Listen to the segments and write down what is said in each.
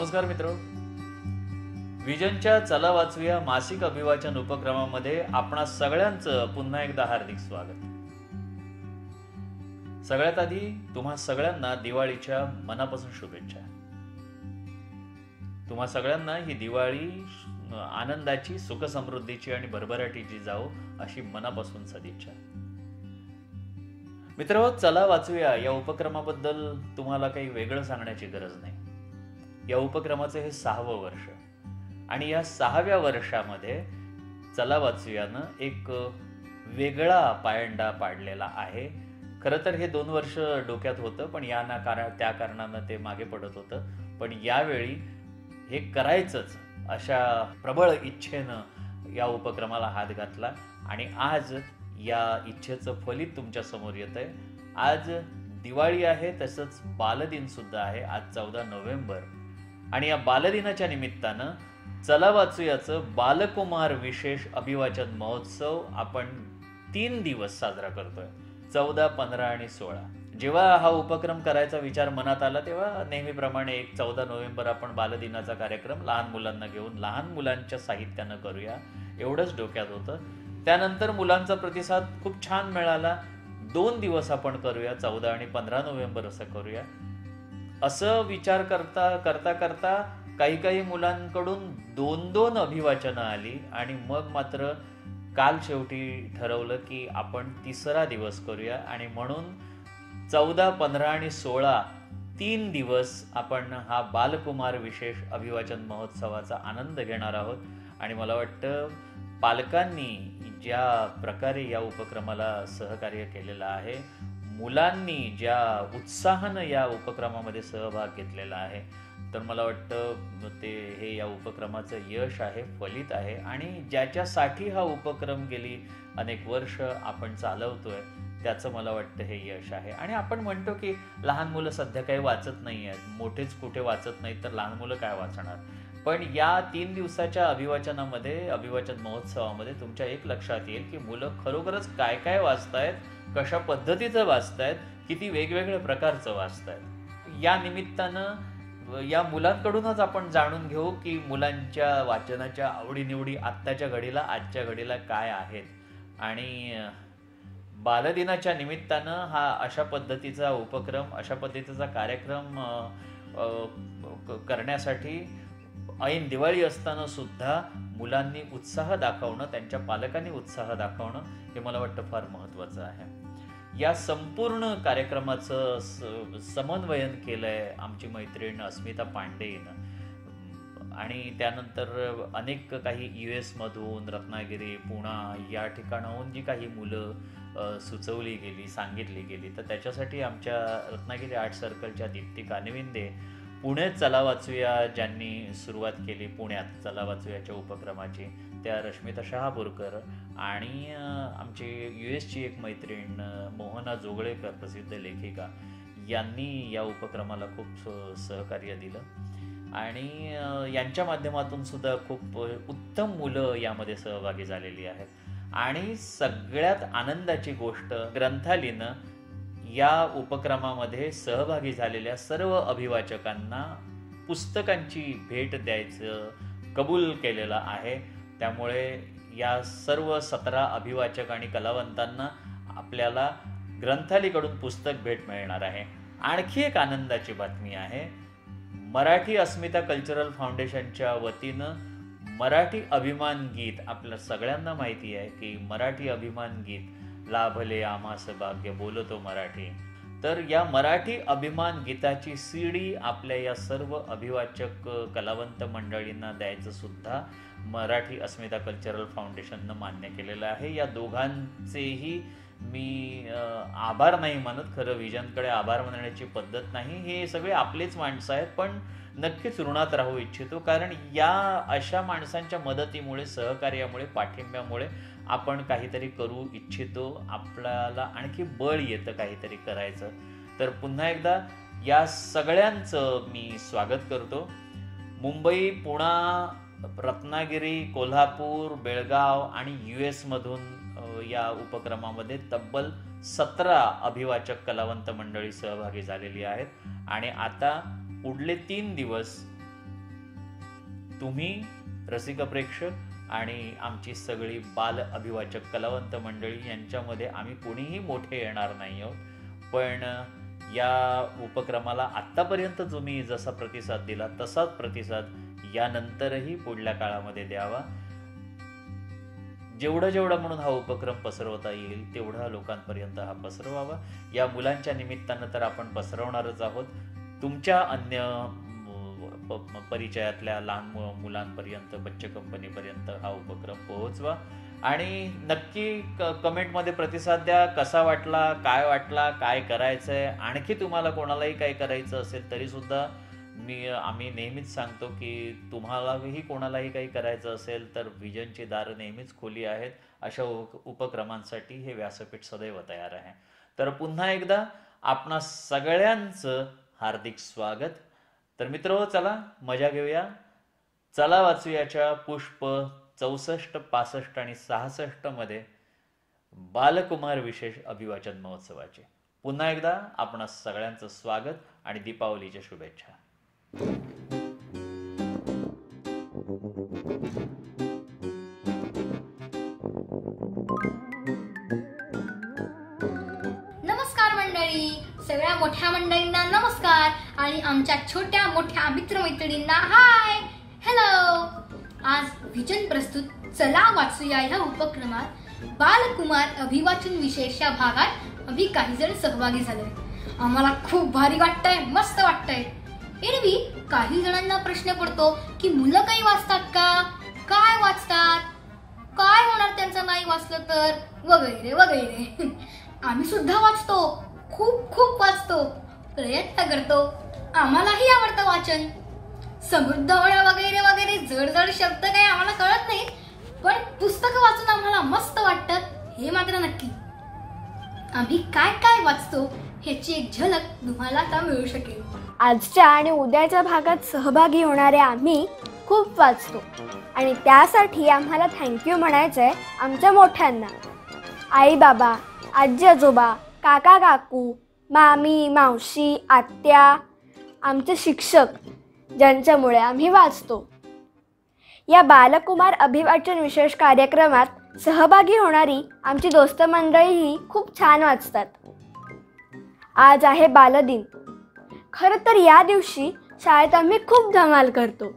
नमस्कार मित्र. विजनच्या चला वाचूया मासिक अभिवाचन उपक्रमामध्ये आपणा सगळ्यांचं पुन्हा एकदा हार्दिक स्वागत. सगळ्यात आधी तुम्हा सगळ्यांना दिवाळीच्या मनापासून शुभेच्छा. तुम्हा सगळ्यांना ही दिवाळी आनंदाची, सुख समृद्धीची आणि भरभराटीची जाओ अशी मनापासून सदिच्छा. मित्र, चला वाचूया या उपक्रमाबद्दल तुम्हाला काही वेगळं सांगण्याची गरज नाही. या उपक्रमाचं हे 6वं वर्ष आणि या 6व्या वर्षामध्ये चला वाचूयानं एक वेगळा पायंडा पाडलेला आहे. खरं तर हे 2 वर्ष डोक्यात होतं, पण त्या कारणानं ते मागे पडत होतं. पण यावेळी हे करायचंच अशा प्रबळ इच्छेनं या उपक्रमाला हात घातला आणि आज या इच्छेचं फलित तुमच्या समोर येत आहे. आज दिवाळी आहे, तसंच बालदिन सुद्धा आहे. आज 14 नोव्हेंबर आणि या बालदिनाच्या निमित्तानं चला वाचूयाचं बालकुमार विशेष अभिवाचन महोत्सव आपण 3 दिवस साजरा करतोय, 14, 15 आणि 16. जेव्हा हा उपक्रम करायचा विचार मनात आला तेव्हा नेहमीप्रमाणे 14 नोव्हेंबर आपण बालदिनाचा कार्यक्रम लहान मुलांना घेऊन लहान मुलांच्या साहित्यानं करूया एवढंच डोक्यात होतं. त्यानंतर मुलांचा प्रतिसाद खूप छान मिळाला. 2 दिवस आपण करूया, 14 आणि 15 नोव्हेंबर असं करूया. असं विचार करता करता काही मुलांकडून 2-2 अभिवाचनं आली आणि मग मात्र काल शेवटी ठरवलं की आपण 3रा दिवस करूया आणि म्हणून 14, 15 आणि 16 3 दिवस आपण हा बालकुमार विशेष अभिवाचन महोत्सवाचा आनंद घेणार आहोत. आणि मला वाटतं पालकांनी ज्या प्रकारे या उपक्रमाला सहकार्य केलेलं आहे, मुलांनी ज्या उत्साहानं या उपक्रमामध्ये सहभाग घेतलेला आहे, तर मला वाटतं हे या उपक्रमाचं यश आहे, फलित आहे. आणि ज्याच्यासाठी हा उपक्रम गेली अनेक वर्ष आपण चालवतोय त्याचं मला वाटतं हे यश आहे. आणि आपण म्हणतो की लहान मुलं सध्या काही वाचत नाही आहेत, मोठेच कुठे वाचत नाहीत, तर लहान मुलं काय वाचणार. पण या 3 दिवसाच्या अभिवाचन महोत्सवामध्ये तुमच्या एक लक्षात येईल की मुलं खरोखरच काय काय वाचतायत, कशा पद्धतीचं वाचतायत, किती वेगवेगळ्या प्रकारचं वाचतायत. या निमित्तानं या मुलांकडूनच आपण जाणून घेऊ की मुलांच्या वाचनाच्या आवडीनिवडी आजच्या घडीला काय आहेत. आणि बालदिनाच्या निमित्तानं हा अशा पद्धतीचा उपक्रम, अशा पद्धतीचा कार्यक्रम करण्यासाठी ऐन दिवाळी असताना सुद्धा मुलांनी उत्साह दाखवणं, त्यांच्या पालकांनी उत्साह दाखवणं हे मला वाटतं फार महत्त्वाचं आहे. या संपूर्ण कार्यक्रमाचं समन्वयन केलंय आमची मैत्रीण अस्मिता पांडे हिनं. आणि त्यानंतर अनेक काही US मधून, रत्नागिरी, पुणा या ठिकाणाहून जी काही मुलं सुचवली गेली, सांगितली गेली, तर त्याच्यासाठी आमच्या रत्नागिरी आर्ट सर्कलच्या दीप्ती कानविंदे, पुण्यात चला वाचूया ज्यांनी सुरुवात केली, पुण्यात चला वाचूयाच्या उपक्रमाची, त्या रश्मिता शहापूरकर आणि आमची US एक मैत्रीण मोहना जोगळेकर, प्रसिद्ध लेखिका, यांनी या उपक्रमाला खूप सहकार्य दिलं. आणि यांच्या माध्यमातून सुद्धा खूप उत्तम मुलं यामध्ये सहभागी झालेली आहेत. आणि सगळ्यात आनंदाची गोष्ट, ग्रंथालीनं या उपक्रमामध्ये सहभागी झालेल्या सर्व अभिवाचकांना पुस्तकांची भेट द्यायचं कबूल केलेलं आहे. त्यामुळे या सर्व 17 अभिवाचक आणि कलावंतांना आपल्याला ग्रंथालीकडून पुस्तक भेट मिळणार आहे. आणखी एक आनंदाची बातमी आहे. मराठी अस्मिता कल्चरल फाउंडेशनच्या वतीनं मराठी अभिमान गीत, आपल्या सगळ्यांना माहिती आहे की मराठी अभिमान गीत, लाभले आम्हास भाग्य बोलतो मराठी, तर या मराठी अभिमान गीताची CD आपल्या या सर्व अभिवाचक कलावंत मंडळींना द्यायचं सुद्धा मराठी अस्मिता कल्चरल फाउंडेशननं मान्य केलेलं आहे. या दोघांचेही मी आभार नाही मानत, खरं विजनकडे आभार मानण्याची पद्धत नाही, हे सगळे आपलेच माणसं आहेत, पण नक्कीच ऋणात राहू इच्छितो. कारण या अशा माणसांच्या मदतीमुळे, सहकार्यामुळे, पाठिंब्यामुळे आपण काहीतरी करू इच्छितो, आपल्याला आणखी बळ येतं काहीतरी करायचं. तर पुन्हा एकदा या सगळ्यांचं मी स्वागत करतो. मुंबई, पुणा, रत्नागिरी, कोल्हापूर, बेळगाव आणि US मधून या उपक्रमामध्ये तब्बल 17 अभिवाचक कलावंत मंडळी सहभागी झालेली आहेत. आणि आता पुढले 3 दिवस तुम्ही रसिक प्रेक्षक आणि आमची सगळी बाल अभिवाचक कलावंत मंडळी यांच्यामध्ये आम्ही कोणीही मोठे येणार नाही आहोत, पण या उपक्रमाला आत्तापर्यंत तुम्ही जसा प्रतिसाद दिला तसाच प्रतिसाद यानंतरही पुढल्या काळामध्ये द्यावा. जेवढा म्हणून हा उपक्रम पसरवता येईल तेवढा लोकांपर्यंत हा पसरवावा. या मुलांच्या निमित्तानं तर आपण पसरवणारच आहोत. तुमच्या अन्य परिचयातल्या लहान मुलांपर्यंत, बच्चे कंपनीपर्यंत हा उपक्रम पोहोचवा आणि नक्की कमेंटमध्ये प्रतिसाद द्या. कसा वाटला, काय करायचंय, आणखी तुम्हाला कोणालाही काय करायचं असेल तरी सुद्धा आम्ही नेहमीच सांगतो की तुम्हालाही कोणालाही काही करायचं असेल तर व्हिजनची दारं नेहमीच खुली आहेत. अशा उपक्रमांसाठी हे व्यासपीठ सदैव तयार आहे. तर पुन्हा एकदा आपणा सगळ्यांचं हार्दिक स्वागत. तर मित्र, चला मजा घेऊया. चला वाचूयाच्या पुष्प 64, 65 आणि 66 मध्ये बालकुमार विशेष अभिवाचन महोत्सवाचे पुन्हा एकदा आपणा सगळ्यांचं स्वागत आणि दीपावलीच्या शुभेच्छा. नमस्कार मंडळी, सगळ्या मोठ्या मंडळींना नमस्कार आणि आमच्या छोट्या मोठ्या मित्रमैत्रिणींना हाय हॅलो. आज व्हिजन प्रस्तुत चला वाचूया ह्या उपक्रमात बालकुमार अभिवाचन विशेष या भागात आम्ही काही जण सहभागी झालोय. आम्हाला खूप भारी वाटतंय, मस्त वाटतंय. एरवी काही जणांना प्रश्न पडतो की मुलं काही वाचतात का, काय वाचतात, काय होणार त्यांचं नाही वाचलं तर, वगैरे वगैरे. आम्ही सुद्धा वाचतो, खूप वाचतो, प्रयत्न करतो. आम्हालाही आवडतं वाचन. समृद्ध वळ्या वगैरे वगैरे जड शब्द काही आम्हाला कळत नाही, पण पुस्तकं वाचून आम्हाला मस्त वाटतं हे मात्र नक्की. आम्ही काय वाचतो ह्याची एक झलक तुम्हाला आता मिळू शकेल. आजच्या आणि उद्याच्या भागात सहभागी होणारे आम्ही खूप वाचतो आणि त्यासाठी आम्हाला थँक्यू म्हणायचंय आमच्या मोठ्यांना. आई बाबा, आजी आजोबा, काका काकू, मामी मावशी, आत्या, आमचे शिक्षक ज्यांच्यामुळे आम्ही वाचतो. या बालकुमार अभिवाचन विशेष कार्यक्रमात सहभागी होणारी आमची दोस्त मंडळीही खूप छान वाचतात. आज आहे बालदिन. खरं तर या दिवशी शाळेत आम्ही खूप धमाल करतो,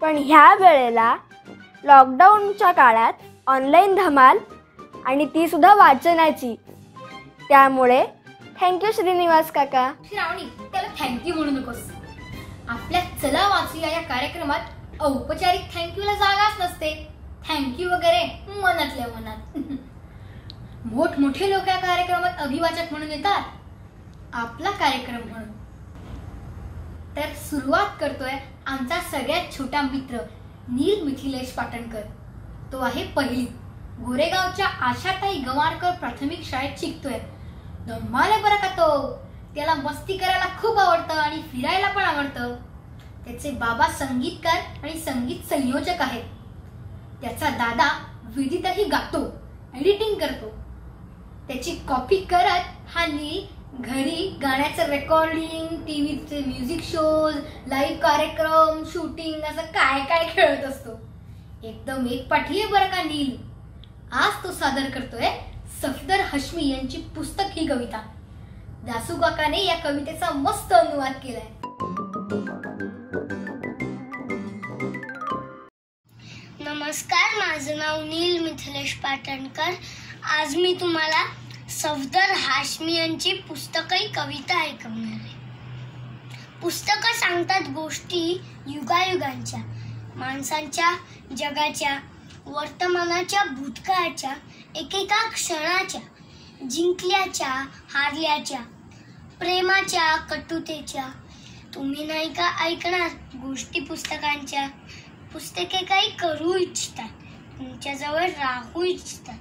पण ह्या वेळेला लॉकडाऊनच्या काळात ऑनलाईन धमाल आणि ती सुद्धा वाचनाची. त्यामुळे थँक्यू श्रीनिवास काका. श्रावणी, त्याला थँक्यू म्हणू नकोस. आपल्या चला वाचूया या कार्यक्रमात औपचारिक थँक्यूला जागाच नसते. थँक्यू वगैरे मनातल्या मनात. मोठमोठे लोक या कार्यक्रमात अभिवाचक म्हणून येतात, आपला कार्यक्रम म्हणून. तर सुरुवात करतोय आमचा सगळ्यात छोटा मित्र नील मिथिलेश पाटणकर. तो आहे पहिली, गोरेगावच्या आशाताई गवाणकर प्राथमिक शाळेत शिकतोय. धम्माल बरं का तो. त्याला मस्ती करायला खूप आवडतं आणि फिरायला पण आवडतं. त्याचे बाबा संगीतकार आणि संगीत संयोजक आहेत. त्याचा दादा विधीतही गातो, एडिटिंग करतो. त्याची कॉपी करत हा नील घरी गाण्याचं रेकॉर्डिंग, टीव्हीचे म्युझिक शोज, लाईव्ह कार्यक्रम, शूटिंग असं काय खेळत असतो. एकदम एकपाठी आहे बरं का नील. आज तो सादर करतोय सफदर हश्मी यांची पुस्तक ही कविता. दासू काकाने या कवितेचा मस्त अनुवाद केलाय. नमस्कार, माझं नाव नील मिथिलेश पाटणकर. आज मी तुम्हाला सफदर हाशमी यांची पुस्तकही कविता ऐकवणार आहे. पुस्तकं सांगतात गोष्टी युगायुगांच्या, माणसांच्या, जगाच्या, वर्तमानाच्या, भूतकाळाच्या, एकेका क्षणाच्या, जिंकल्याच्या, हारल्याच्या, प्रेमाच्या, कटुतेच्या. तुम्ही नाही का ऐकणार गोष्टी पुस्तकांच्या? पुस्तके काही करू इच्छितात, तुमच्याजवळ राहू इच्छितात.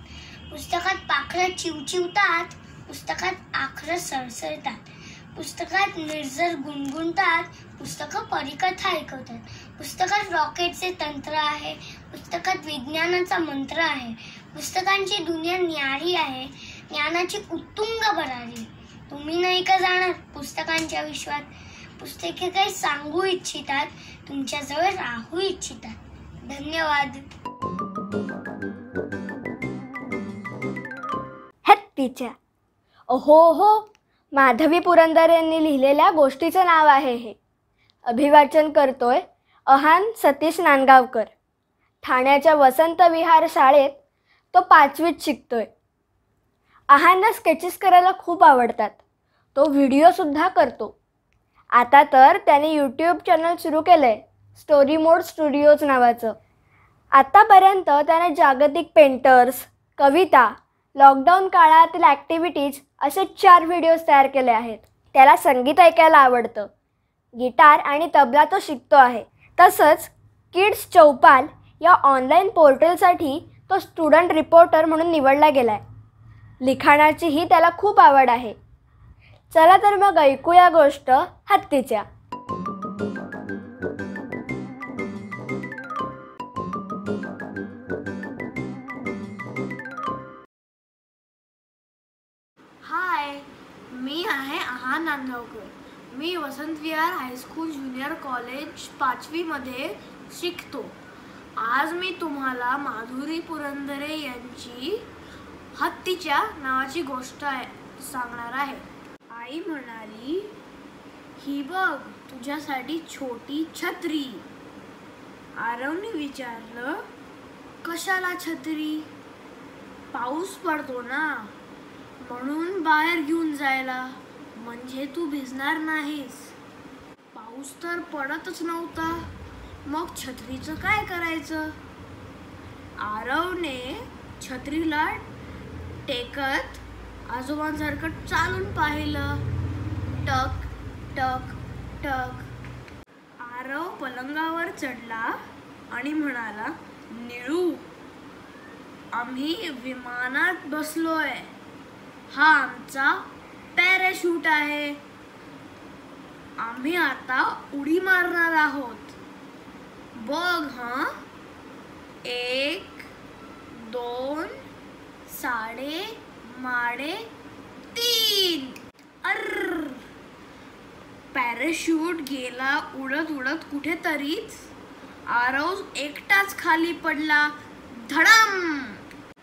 पुस्तकात पाखरं चिवचिवतात, पुस्तकात आखरं सळसळतात, पुस्तकात निर्जर गुणगुणतात, पुस्तकं परिकथा ऐकवतात. पुस्तकात रॉकेटचे तंत्र आहे, पुस्तकात विज्ञानाचा मंत्र आहे. पुस्तकांची दुनिया न्यारी आहे, ज्ञानाची उत्तुंग भरारी. तुम्ही नाही का जाणार पुस्तकांच्या विश्वात? पुस्तके काही सांगू इच्छितात, तुमच्याजवळ राहू इच्छितात. धन्यवाद. हत्तीच्या. हो, माधवी पुरंदर यांनी लिहिलेल्या गोष्टीचं नाव आहे हे. अभिवाचन करतोय अहान सतीश नांदगावकर. ठाण्याच्या वसंत विहार शाळेत तो 5वीत शिकतोय. अहानला स्केचेस करायला खूप आवडतात. तो व्हिडिओसुद्धा करतो. आता तर त्याने यूट्यूब चॅनल सुरू केलं आहे, स्टोरी मोड स्टुडिओज नावाचं. आत्तापर्यंत त्याने जागतिक पेंटर्स, कविता, लॉकडाऊन काळातील ॲक्टिव्हिटीज असे 4 व्हिडिओज तयार केले आहेत. त्याला संगीत ऐकायला आवडतं. गिटार आणि तबला तो शिकतो आहे. तसंच किड्स चौपाल या ऑनलाईन पोर्टलसाठी तो स्टुडंट रिपोर्टर म्हणून निवडला गेला आहे. लिखाणाचीही त्याला खूप आवड आहे. चला तर मग ऐकूया गोष्ट हत्तीच्या. हाय, मी आहे अहान नांदगावकर. मी Vasant Vihar high school junior college 5वीमध्ये शिकतो. आज मी तुम्हाला माधुरी पुरंदरे यांची हत्तीच्या नावाची गोष्ट सांगणार आहे. आई म्हणाली, ही बघ तुझ्यासाठी छोटी छत्री. आरवने विचारलं, कशाला छत्री? पाऊस पडतो ना, म्हणून बाहेर घेऊन जायला, म्हणजे तू भिजणार नाहीस. पाऊस तर पडतच नव्हता, मग छत्रीचं काय करायचं? आरवने छत्रीला टेकत आजोबांसारखं चालून पाहिलं. टक टक टक. आरव पलंगावर चढला आणि म्हणाला, निळू, आम्ही विमानात बसलोय. हा आमचा पॅराशूट आहे. आम्ही आता उडी मारणार आहोत. बघ हा, 1 2 साडे माडे 3. अर्र. पॅराशूट गेला उडत उडत कुठेतरीच. आरव एकटाच खाली पडला. धडम.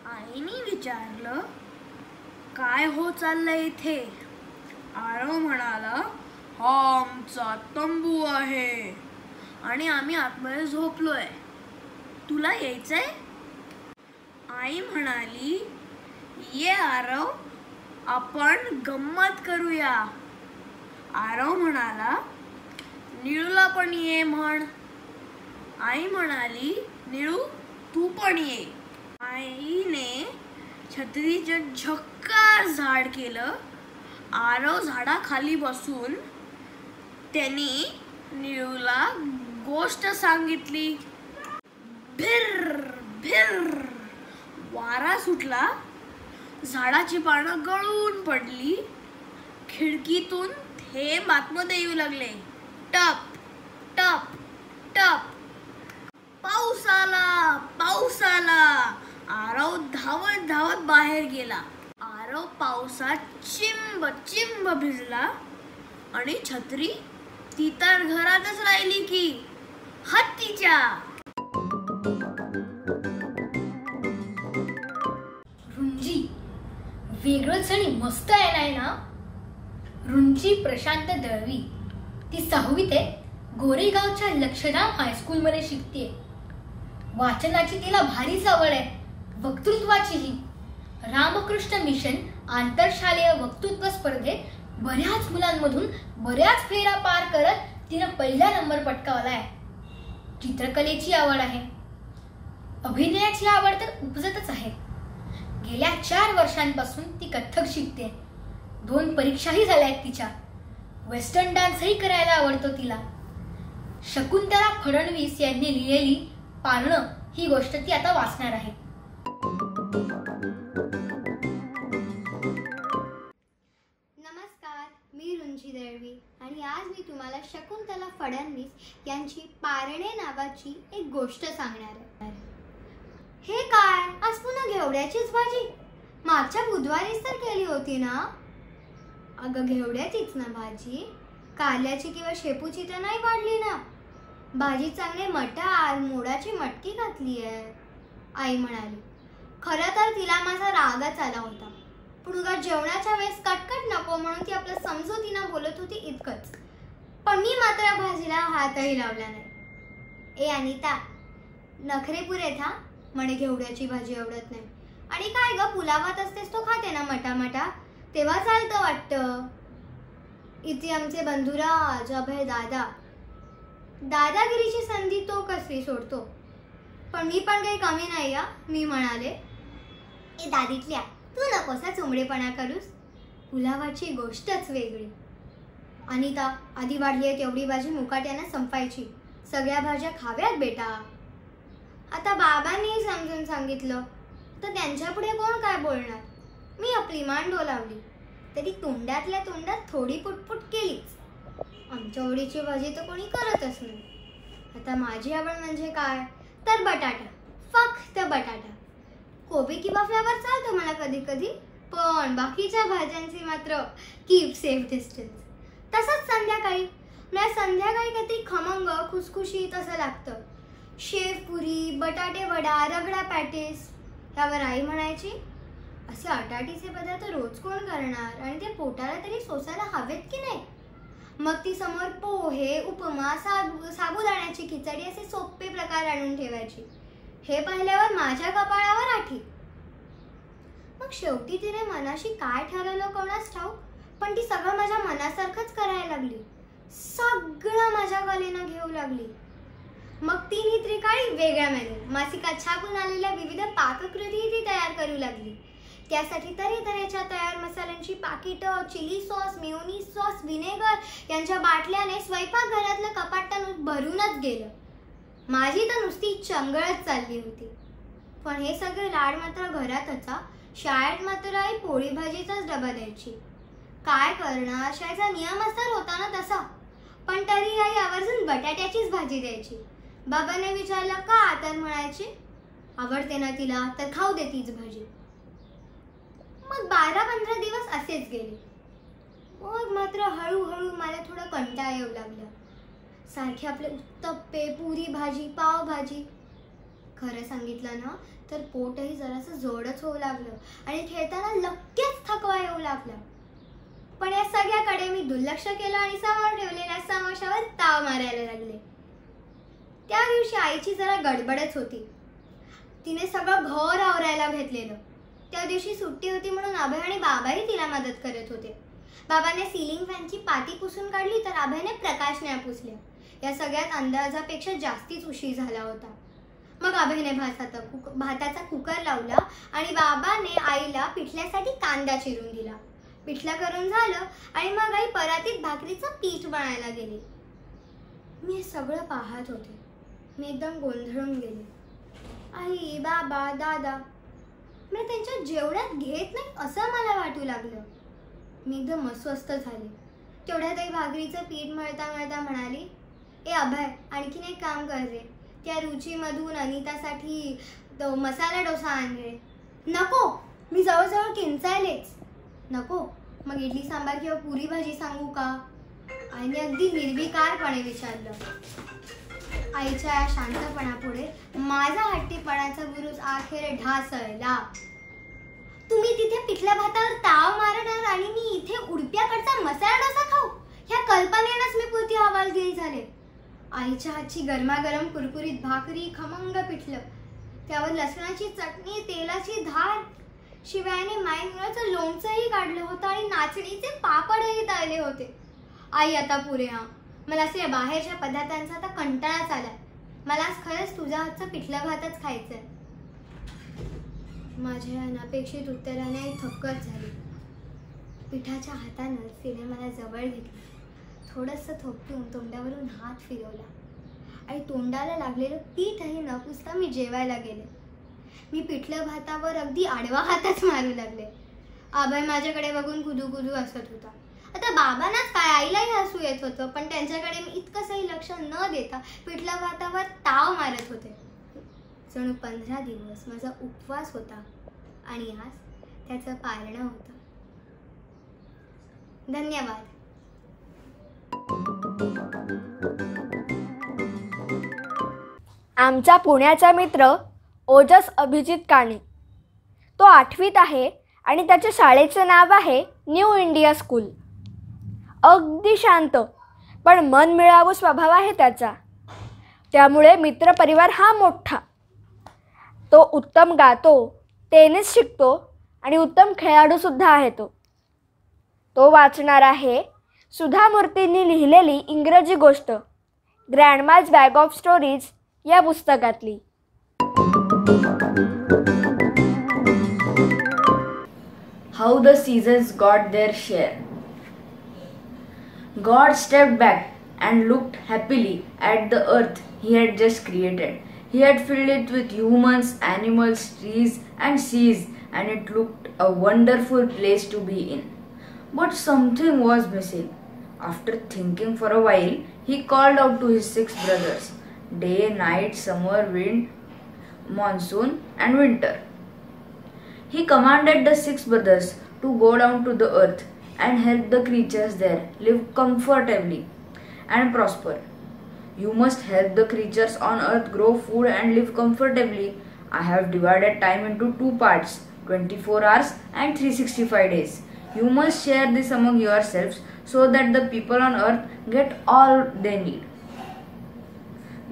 आईने विचारलं, काय हो चाललंय इथे? आरव म्हणाला, हा आमचा तंबू आहे आणि आम्ही आतमध्ये झोपलोय. तुला यायचंय? आई म्हणाली, ये आरव, आपण गंमत करूया. आरव म्हणाला, निळूला पण ये म्हण. आई म्हणाली, निळू तू पण ये. आईने छत्रीचं झक्कार झाड केलं. आरव झाडाखाली बसून त्यांनी निळूला गोष्ट सांगितली. भिर भिर वारा सुटला. झाडाची पानं गळून पडली. खिडकीतून थेंब आतमध्ये येऊ लागले. टप टप टप. पाऊस आला, पाऊस आला. आरव धावत धावत बाहेर गेला. आरव पावसात चिंब चिंब भिजला आणि छत्री ती तर घरातच राहिली की हत्तीच्या. रुंजी वेगळंच आणि मस्त आहे ना. रुंजी प्रशांत दळवी, ती 6वीत आहे. गोरेगावच्या लक्षराम हायस्कूलमध्ये शिकते. वाचनाची तिला भारी आवड आहे, वक्तृत्वाचीही. रामकृष्ण मिशन आंतरशालेय वक्तृत्व स्पर्धेत बऱ्याच मुलांमधून बऱ्याच फेऱ्या पार करत तिनं पहिला नंबर पटकावलाय. चित्रकलेची आवड आहे. अभिनयाची आवड तर उपजतच आहे. गेल्या 4 वर्षांपासून ती कथ्थक शिकते. 2 परीक्षाही झाल्या आहेत तिच्या. वेस्टर्न डान्सही करायला आवडतो तिला. शकुंतला फडणवीस यांनी लिहिलेली पाळणं ही गोष्ट ती आता वाचणार आहे. नमस्कार, मी रुंजी दळवी आणि आज मी तुम्हाला शकुंतला फडणवीस यांची पारणे नावाची एक गोष्ट सांगणार आहे. हे काय, आज पुन्हा घेवड्याचीच भाजी? मागच्या बुधवारीच तर केली होती ना? अगं घेवड्याचीच ना भाजी. कारल्याची किंवा शेपूची तर नाही पाडली ना. भाजी चांगले मटार मोडाची मटकी घातली आहे. आई म्हणाली. खरं तर तिला माझा रागच आला होता, पण उगा जेवणाच्या वेळेस कटकट नको म्हणून ती आपलं समजुतीनं बोलत होती इतकंच. पण मी मात्र भाजीला हातही लावला नाही. ए अनिता, नखरे पुरेत हा, म्हणे घेवड्याची भाजी आवडत नाही. आणि काय ग, पुलावात असतेस तो खाते ना मटा तेव्हा चालतं वाटतं. इथे आमचे बंधुराज अभय दादा, दादागिरीची संधी तो कसली सोडतो. पण मी पण काही कमी नाही या. मी म्हणाले, ए दादीतल्या, तू नकोसा चुंबडेपणा करूस, पुलावाची गोष्टच वेगळी. अनिता, आधी वाढली आहे तेवढी भाजी मुकाट्यानं संपायची, सगळ्या भाज्या खाव्यात बेटा. आता बाबांनी समजून सांगितलं तर त्यांच्यापुढे कोण काय बोलणार. मी आपली मान डोलावली तरी तोंडातल्या तोंडात थोडी पुटपुट केलीच. आमच्या आवडीची भाजी तर कोणी करतच नाही. आता माझी आवड म्हणजे काय तर बटाटा, फक्त बटाटा. कोबी किंवा फ्लावर चालतो मला कधी कधी, पण बाकीच्या भाज्यांची मात्र कीप सेफ डिस्टन्स. तसंच संध्याकाळी, मला संध्याकाळी काहीतरी खमंग खुसखुशीत असं लागतं. शेवपुरी, बटाटे वडा, रगडा पॅटीस. यावर आई म्हणायची, असे अटाटीचे पदार्थ रोज कोण करणार आणि ते पोटाला तरी सोसायला हवेत की नाही. मग ती समोर पोहे, उपमा, साबुदाण्याची खिचडी असे सोपे प्रकार आणून ठेवायची. हे पाहिल्यावर माझ्या कपाळावर आठी. मग शेवटी तिने मनाशी काय ठरवलं कोणास ठाऊक, पण ती सगळं माझ्या मनासारखंच करायला लागली. सगळं माझ्या कलेनं घेऊ लागली. मग ती त्रिकाळी वेगळ्या मेनू, मासिकात छापून आलेल्या विविध पाककृतीही ती तयार करू लागली. त्यासाठी तऱ्हेतऱ्हेच्या तयार मसाल्यांची पाकिटं, chilli sauce, mayonnaise sauce, vinegar यांच्या बाटल्याने स्वयंपाकघरातलं कपाट भरूनच गेलं. माझी तर नुसती चंगळच चालली होती. पण हे सगळे लाड मात्र घरातच. शाळेत मात्र आई पोळी भाजीचाच डबा द्यायची. काय करणार, शाळेचा नियमच तर होता ना तसा. पण तरी आई आवर्जून बटाट्याचीच भाजी द्यायची. बाबाने विचारलं का, तर म्हणायची, आवडते ना तिला तर खाऊ दे तीच भाजी. मग 12-15 दिवस असेच गेले. मग मात्र हळूहळू मला थोडं कंटाळा येऊ लागला. सारखे आपले उत्तप्पे, पुरी भाजी, पाव भाजी. खरं सांगितलं ना तर पोटही जरासं जोडच होऊ लागलं आणि खेळताना लगेच थकवा येऊ लागला. पण या सगळ्याकडे मी दुर्लक्ष केलं आणि समोर ठेवलेल्या समोशावर ताव मारायला लागले. त्या दिवशी आईची जरा गडबडच होती. तिने सगळं घर आवरायला घेतलेलं. त्या दिवशी सुट्टी होती म्हणून अभय आणि बाबाही तिला मदत करत होते. बाबाने सीलिंग फॅनची पाती पुसून काढली तर अभयने प्रकाशण्या पुसल्या. या सगळ्यात अंदाजापेक्षा जास्तीच उशीर झाला होता. मग अभयने भाताचा कुकर लावला आणि बाबाने आईला पिठल्यासाठी कांदा चिरून दिला. पिठलं करून झालं आणि मग आई परातीत भाकरीचं पीठ बनायला गेली. मी हे सगळं पाहत होते. मी एकदम गोंधळून गेले. आई, बाबा, दादा मी त्यांच्या जेवढ्यात घेत नाही असं मला वाटू लागलं. मी एकदम अस्वस्थ झाले. तेवढ्यात आई भाकरीचं पीठ मळता मळता म्हणाली, ए अभय, आणखीन एक काम कर रे, त्या रुचीमधून अनितासाठी तो मसाला डोसा आण रे. नको, मी जवळजवळ किंचायलेच. नको, मग इडली सांबार किंवा पुरी भाजी सांगू का, आईने अगदी निर्विकारपणे विचारलं. आईच्या या शांतपणापुढे माझा हट्टीपणाचा बुरुज अखेर ढासळला. तुम्ही तिथे पिठल्या भातावर ताव मारणार आणि मी इथे उडप्याकडचा मसाला डोसा खाऊ, ह्या कल्पनेनंच मी पुरती हवालदिल झाले. आईच्या हातची गरमागरम कुरकुरीत भाकरी, खमंग पिठलं, त्यावर लसणाची चटणी, तेलाची धार, शिवायने मायमुळाचं लोणचंही काढलं होतं आणि नाचणीचे पापडही तळले होते. आई, आता पुरे हा, मला असे बाहेरच्या पदार्थांचा आता कंटाळाच आलाय. मला खरंच तुझ्या हातचं पिठलं भातच खायचंय. माझ्या अनपेक्षित उत्तराने थक्कच झाली. पिठाच्या हातानं तिने मला जवळ घेतलं. थोडंसं थोपटून तोंडावरून हात फिरवला आणि तोंडाला लागलेलं पीठही न पुसता मी जेवायला गेले. मी पिठलं भातावर अगदी आडवा हातच मारू लागले. अभय माझ्याकडे बघून कुदू कुदू हसत होता. आता बाबांनाच काय, आईलाही हसू येत होतं, पण त्यांच्याकडे मी इतकंसही लक्ष न देता पिठलं भातावर ताव मारत होते. जणू 15 दिवस माझा उपवास होता आणि आज त्याचं पारणं होतं. धन्यवाद. आमचा पुण्याचा मित्र ओजस अभिजित काणे. तो 8वीत आहे आणि त्याच्या शाळेचं नाव आहे न्यू इंडिया स्कूल. अगदी शांत पण मनमिळावू स्वभाव आहे त्याचा. त्यामुळे मित्रपरिवार हा मोठा. तो उत्तम गातो, टेनिस शिकतो आणि उत्तम खेळाडूसुद्धा आहे. तो वाचणार आहे सुधा मूर्तींनी लिहिलेली इंग्रजी गोष्ट ग्रँडमाज बॅग ऑफ स्टोरीज या पुस्तकातली. How the seasons got their share. God stepped back and looked happily at the earth he had just created. He had filled it with humans, animals, trees, and seas, and it looked a wonderful place to be in. But something was missing. After thinking for a while, he called out to his 6 brothers: day, night, summer, wind, monsoon, and winter. He commanded the 6 brothers to go down to the earth and help the creatures there live comfortably and prosper. You must help the creatures on earth grow food and live comfortably. I have divided time into 2 parts, 24 hours and 365 days. You must share this among yourselves so that the people on earth get all they need.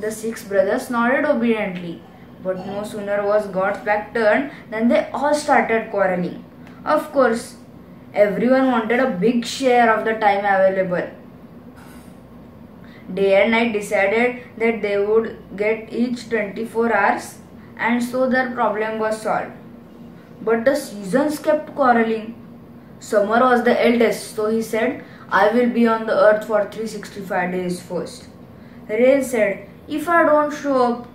The 6 brothers nodded obediently. But no sooner was God's back turned than they all started quarreling. Of course, everyone wanted a big share of the time available. Day and night decided that they would get each 24 hours, and so their problem was solved. But the seasons kept quarreling. Summer was the eldest, so he said, I will be on the earth for 365 days first. Rain said, if I don't show up,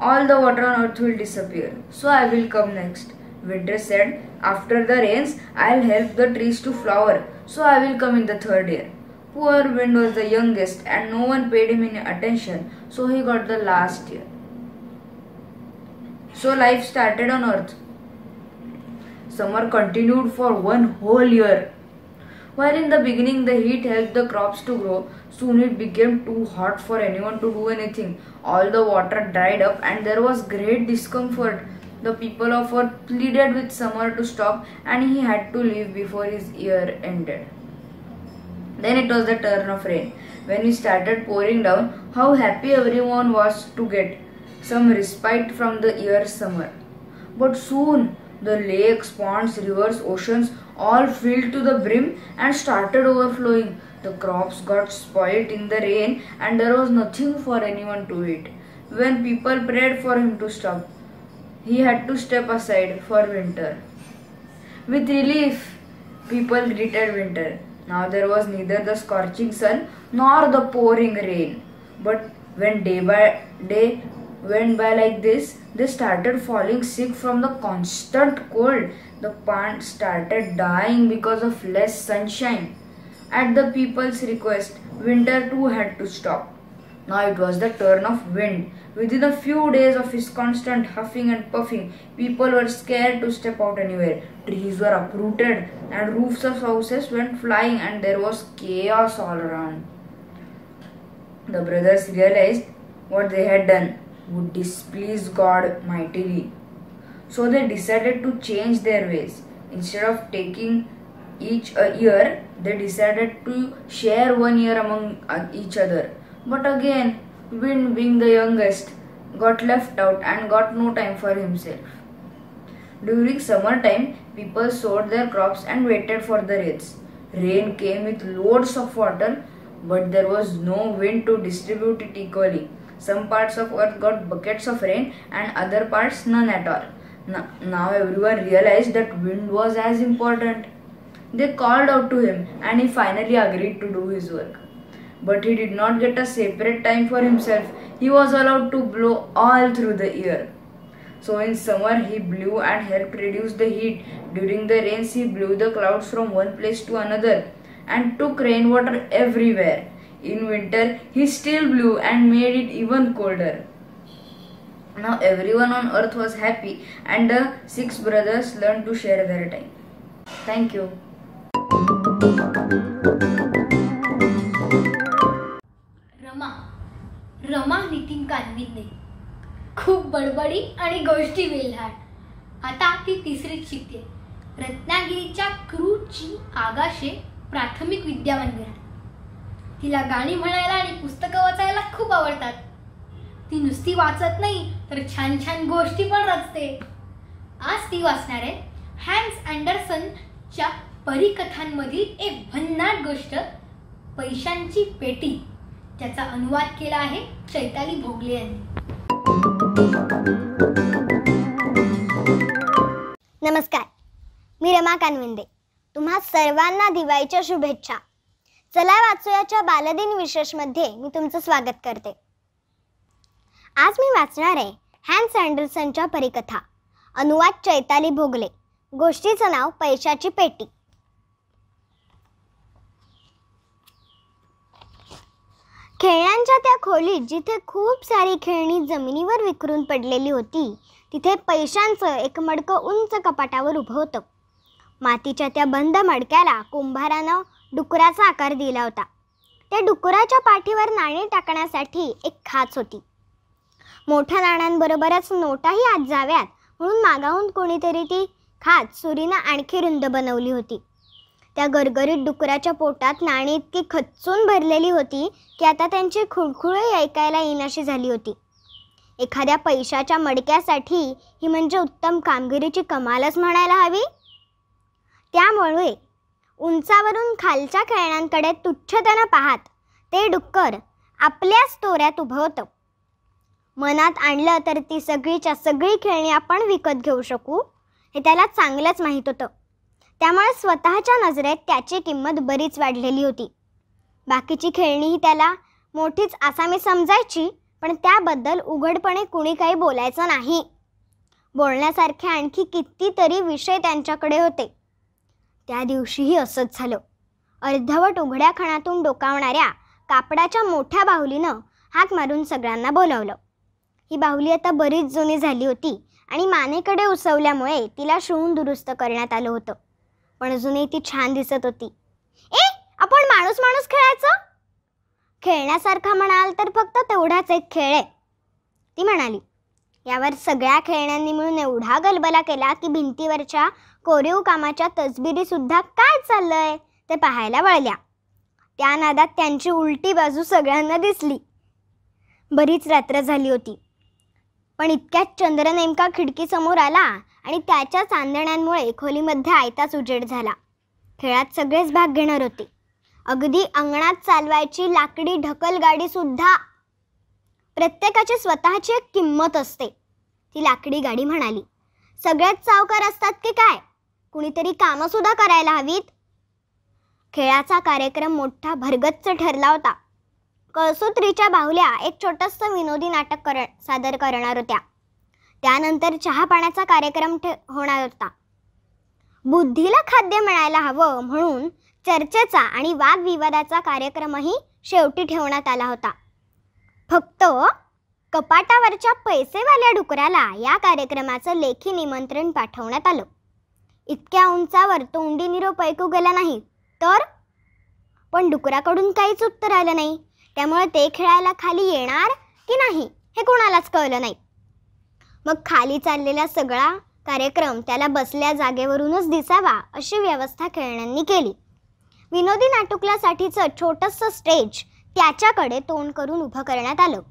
all the water on earth will disappear, so I will come next. Winter said, after the rains, I'll help the trees to flower, so I will come in the 3rd year. Poor Wind was the youngest and no one paid him any attention, so he got the last year. So life started on earth. Summer continued for 1 whole year. While in the beginning the heat helped the crops to grow, soon it became too hot for anyone to do anything. All the water dried up and there was great discomfort. The people of earth pleaded with summer to stop and he had to leave before his year ended. Then it was the turn of rain. When it started pouring down, how happy everyone was to get some respite from the year's summer. But soon the lakes, ponds, rivers, oceans all filled to the brim and started overflowing. The crops got spoiled in the rain and there was nothing for anyone to eat. When people prayed for him to stop, he had to step aside for winter. With relief, people greeted winter. Now there was neither the scorching sun nor the pouring rain. But when day by day went by like this, they started falling sick from the constant cold. The plants started dying because of less sunshine. At the people's request, winter too had to stop. Now it was the turn of Wind. Within a few days of his constant huffing and puffing, people were scared to step out anywhere. Trees were uprooted and roofs of houses went flying and there was chaos all around. The brothers realized what they had done would displease God mightily. So they decided to change their ways. Instead of taking each a year, they decided to share 1 year among each other. But again, Wind, being the youngest, got left out and got no time for himself. During summertime, people sowed their crops and waited for the rains. Rain came with loads of water, but there was no wind to distribute it equally. Some parts of earth got buckets of rain and other parts none at all. Now everyone realized that Wind was as important. They called out to him and he finally agreed to do his work. But he did not get a separate time for himself. He was allowed to blow all through the year. So in summer he blew and helped reduce the heat. During the rains he blew the clouds from one place to another and took rainwater everywhere. In winter he still blew and made it even colder. Now everyone on earth was happy and the 6 brothers learned to share their time. Thank you. Rama Nitin Kanvinde. खूप बडबडी आणि गोष्टी वेल्हाड. आता ती तिसरीत शिकते. रत्नागिरीच्या क्रूची आगाशे प्राथमिक विद्या मंदिरात. तिला गाणी म्हणायला आणि पुस्तकं वाचायला खूप आवडतात. ती नुसती वाचत नाही तर छान छान गोष्टी पण रचते. आज ती वाचणार आहे हॅन्स अँडरसनच्या परिकथांमधील एक भन्नाट गोष्ट, पैशांची पेटी. त्याचा अनुवाद केला आहे चैताली भोगले यांनी. नमस्कार, मी रमा कानविंदे. तुम्हा सर्वांना दिवाळीच्या शुभेच्छा. चला वाचूयाच्या बालदिन विशेषमध्ये मी तुमचं स्वागत करते. आज मी वाचणार आहे हॅन्स अँडरसनच्या परिकथा. अनुवाद चैताली भोगले. गोष्टीचं नाव पैशाची पेटी. खेळण्यांच्या त्या खोलीत जिथे खूप सारी खेळणी जमिनीवर विखरून पडलेली होती, तिथे पैशांचं एक मडकं उंच कपाटावर उभं होतं. मातीच्या त्या बंद मडक्याला कुंभारानं डुकराचा आकार दिला होता. त्या डुकराच्या पाठीवर नाणी टाकण्यासाठी एक खाच होती. मोठ्या नाण्यांबरोबरच नोटाही आत जाव्यात म्हणून मागाहून कोणीतरी ती खाच सुरीनं आणखी रुंद बनवली होती. त्या गरगरीत डुकराच्या पोटात नाणी इतकी खच्चून भरलेली होती की आता त्यांची खुळखुळही ऐकायला येईनाशी झाली होती. एखाद्या पैशाच्या मडक्यासाठी ही म्हणजे उत्तम कामगिरीची कमालच म्हणायला हवी. त्यामुळे उंचावरून खालच्या खेळण्यांकडे तुच्छतेनं पाहत ते डुक्कर आपल्याच तोऱ्यात उभं होतं. मनात आणलं तर ती सगळीच्या सगळी खेळणी आपण विकत घेऊ शकू हे त्याला चांगलंच माहीत होतं. त्यामुळे स्वतःच्या नजरेत त्याची किंमत बरीच वाढलेली होती. बाकीची खेळणीही त्याला मोठीच आसामी समजायची, पण त्याबद्दल उघडपणे कुणी काही बोलायचं नाही. बोलण्यासारखे आणखी कितीतरी विषय त्यांच्याकडे होते. त्या दिवशीही असंच झालं. अर्धवट उघड्या खणातून डोकावणाऱ्या कापडाच्या मोठ्या बाहुलीनं हाक मारून सगळ्यांना बोलावलं. ही बाहुली आता बरीच जुनी झाली होती आणि मानेकडे उसवल्यामुळे तिला शिवून दुरुस्त करण्यात आलं होतं, पण अजूनही ती छान दिसत होती. आपण माणूस माणूस खेळायचं? खेळण्यासारखा म्हणाल तर फक्त तेवढाच एक खेळ आहे, ती म्हणाली. यावर सगळ्या खेळण्यांनी मिळून एवढा गलबला केला की भिंतीवरच्या कोरीव कामाच्या तसबिरी सुद्धा काय चाललंय ते पाहायला वळल्या. त्या नादात त्यांची उलटी बाजू सगळ्यांना दिसली. बरीच रात्र झाली होती, पण इतक्यात चंद्र नेमका खिडकीसमोर आला आणि त्याच्या चांदण्यांमुळे खोलीमध्ये आयताच उजेड झाला. खेळात सगळेच भाग घेणार होते. अगदी अंगणात चालवायची लाकडी ढकलगाडी सुद्धा. प्रत्येकाची स्वतःची एक किंमत असते, ती लाकडी गाडी म्हणाली. सगळेच सावकार असतात की काय? कुणीतरी कामं सुद्धा करायला हवीत. खेळाचा कार्यक्रम मोठा भरगच्च ठरला होता. कळसूत्रीच्या बाहुल्या एक छोटंसं विनोदी नाटक सादर करणार होत्या. त्यानंतर चहा पाण्याचा कार्यक्रम होणार होता. बुद्धीला खाद्य मिळायला हवं म्हणून चर्चेचा आणि वादविवादाचा कार्यक्रमही शेवटी ठेवण्यात आला होता. फक्त कपाटावरच्या पैसेवाल्या डुकराला या कार्यक्रमाचं लेखी निमंत्रण पाठवण्यात आलं. इतक्या उंचावर तोंडी निरोप ऐकू गेला नाही तर, पण डुकराकडून काहीच उत्तर आलं नाही. त्यामुळे ते खेळायला खाली येणार की नाही हे कोणालाच कळलं नाही. मग खाली चाललेला सगळा कार्यक्रम त्याला बसल्या जागेवरूनच दिसावा अशी व्यवस्था खेळण्यांनी केली. विनोदी नाटुकल्यासाठीचं छोटंसं स्टेज त्याच्याकडे तोंड करून उभं करण्यात आलं.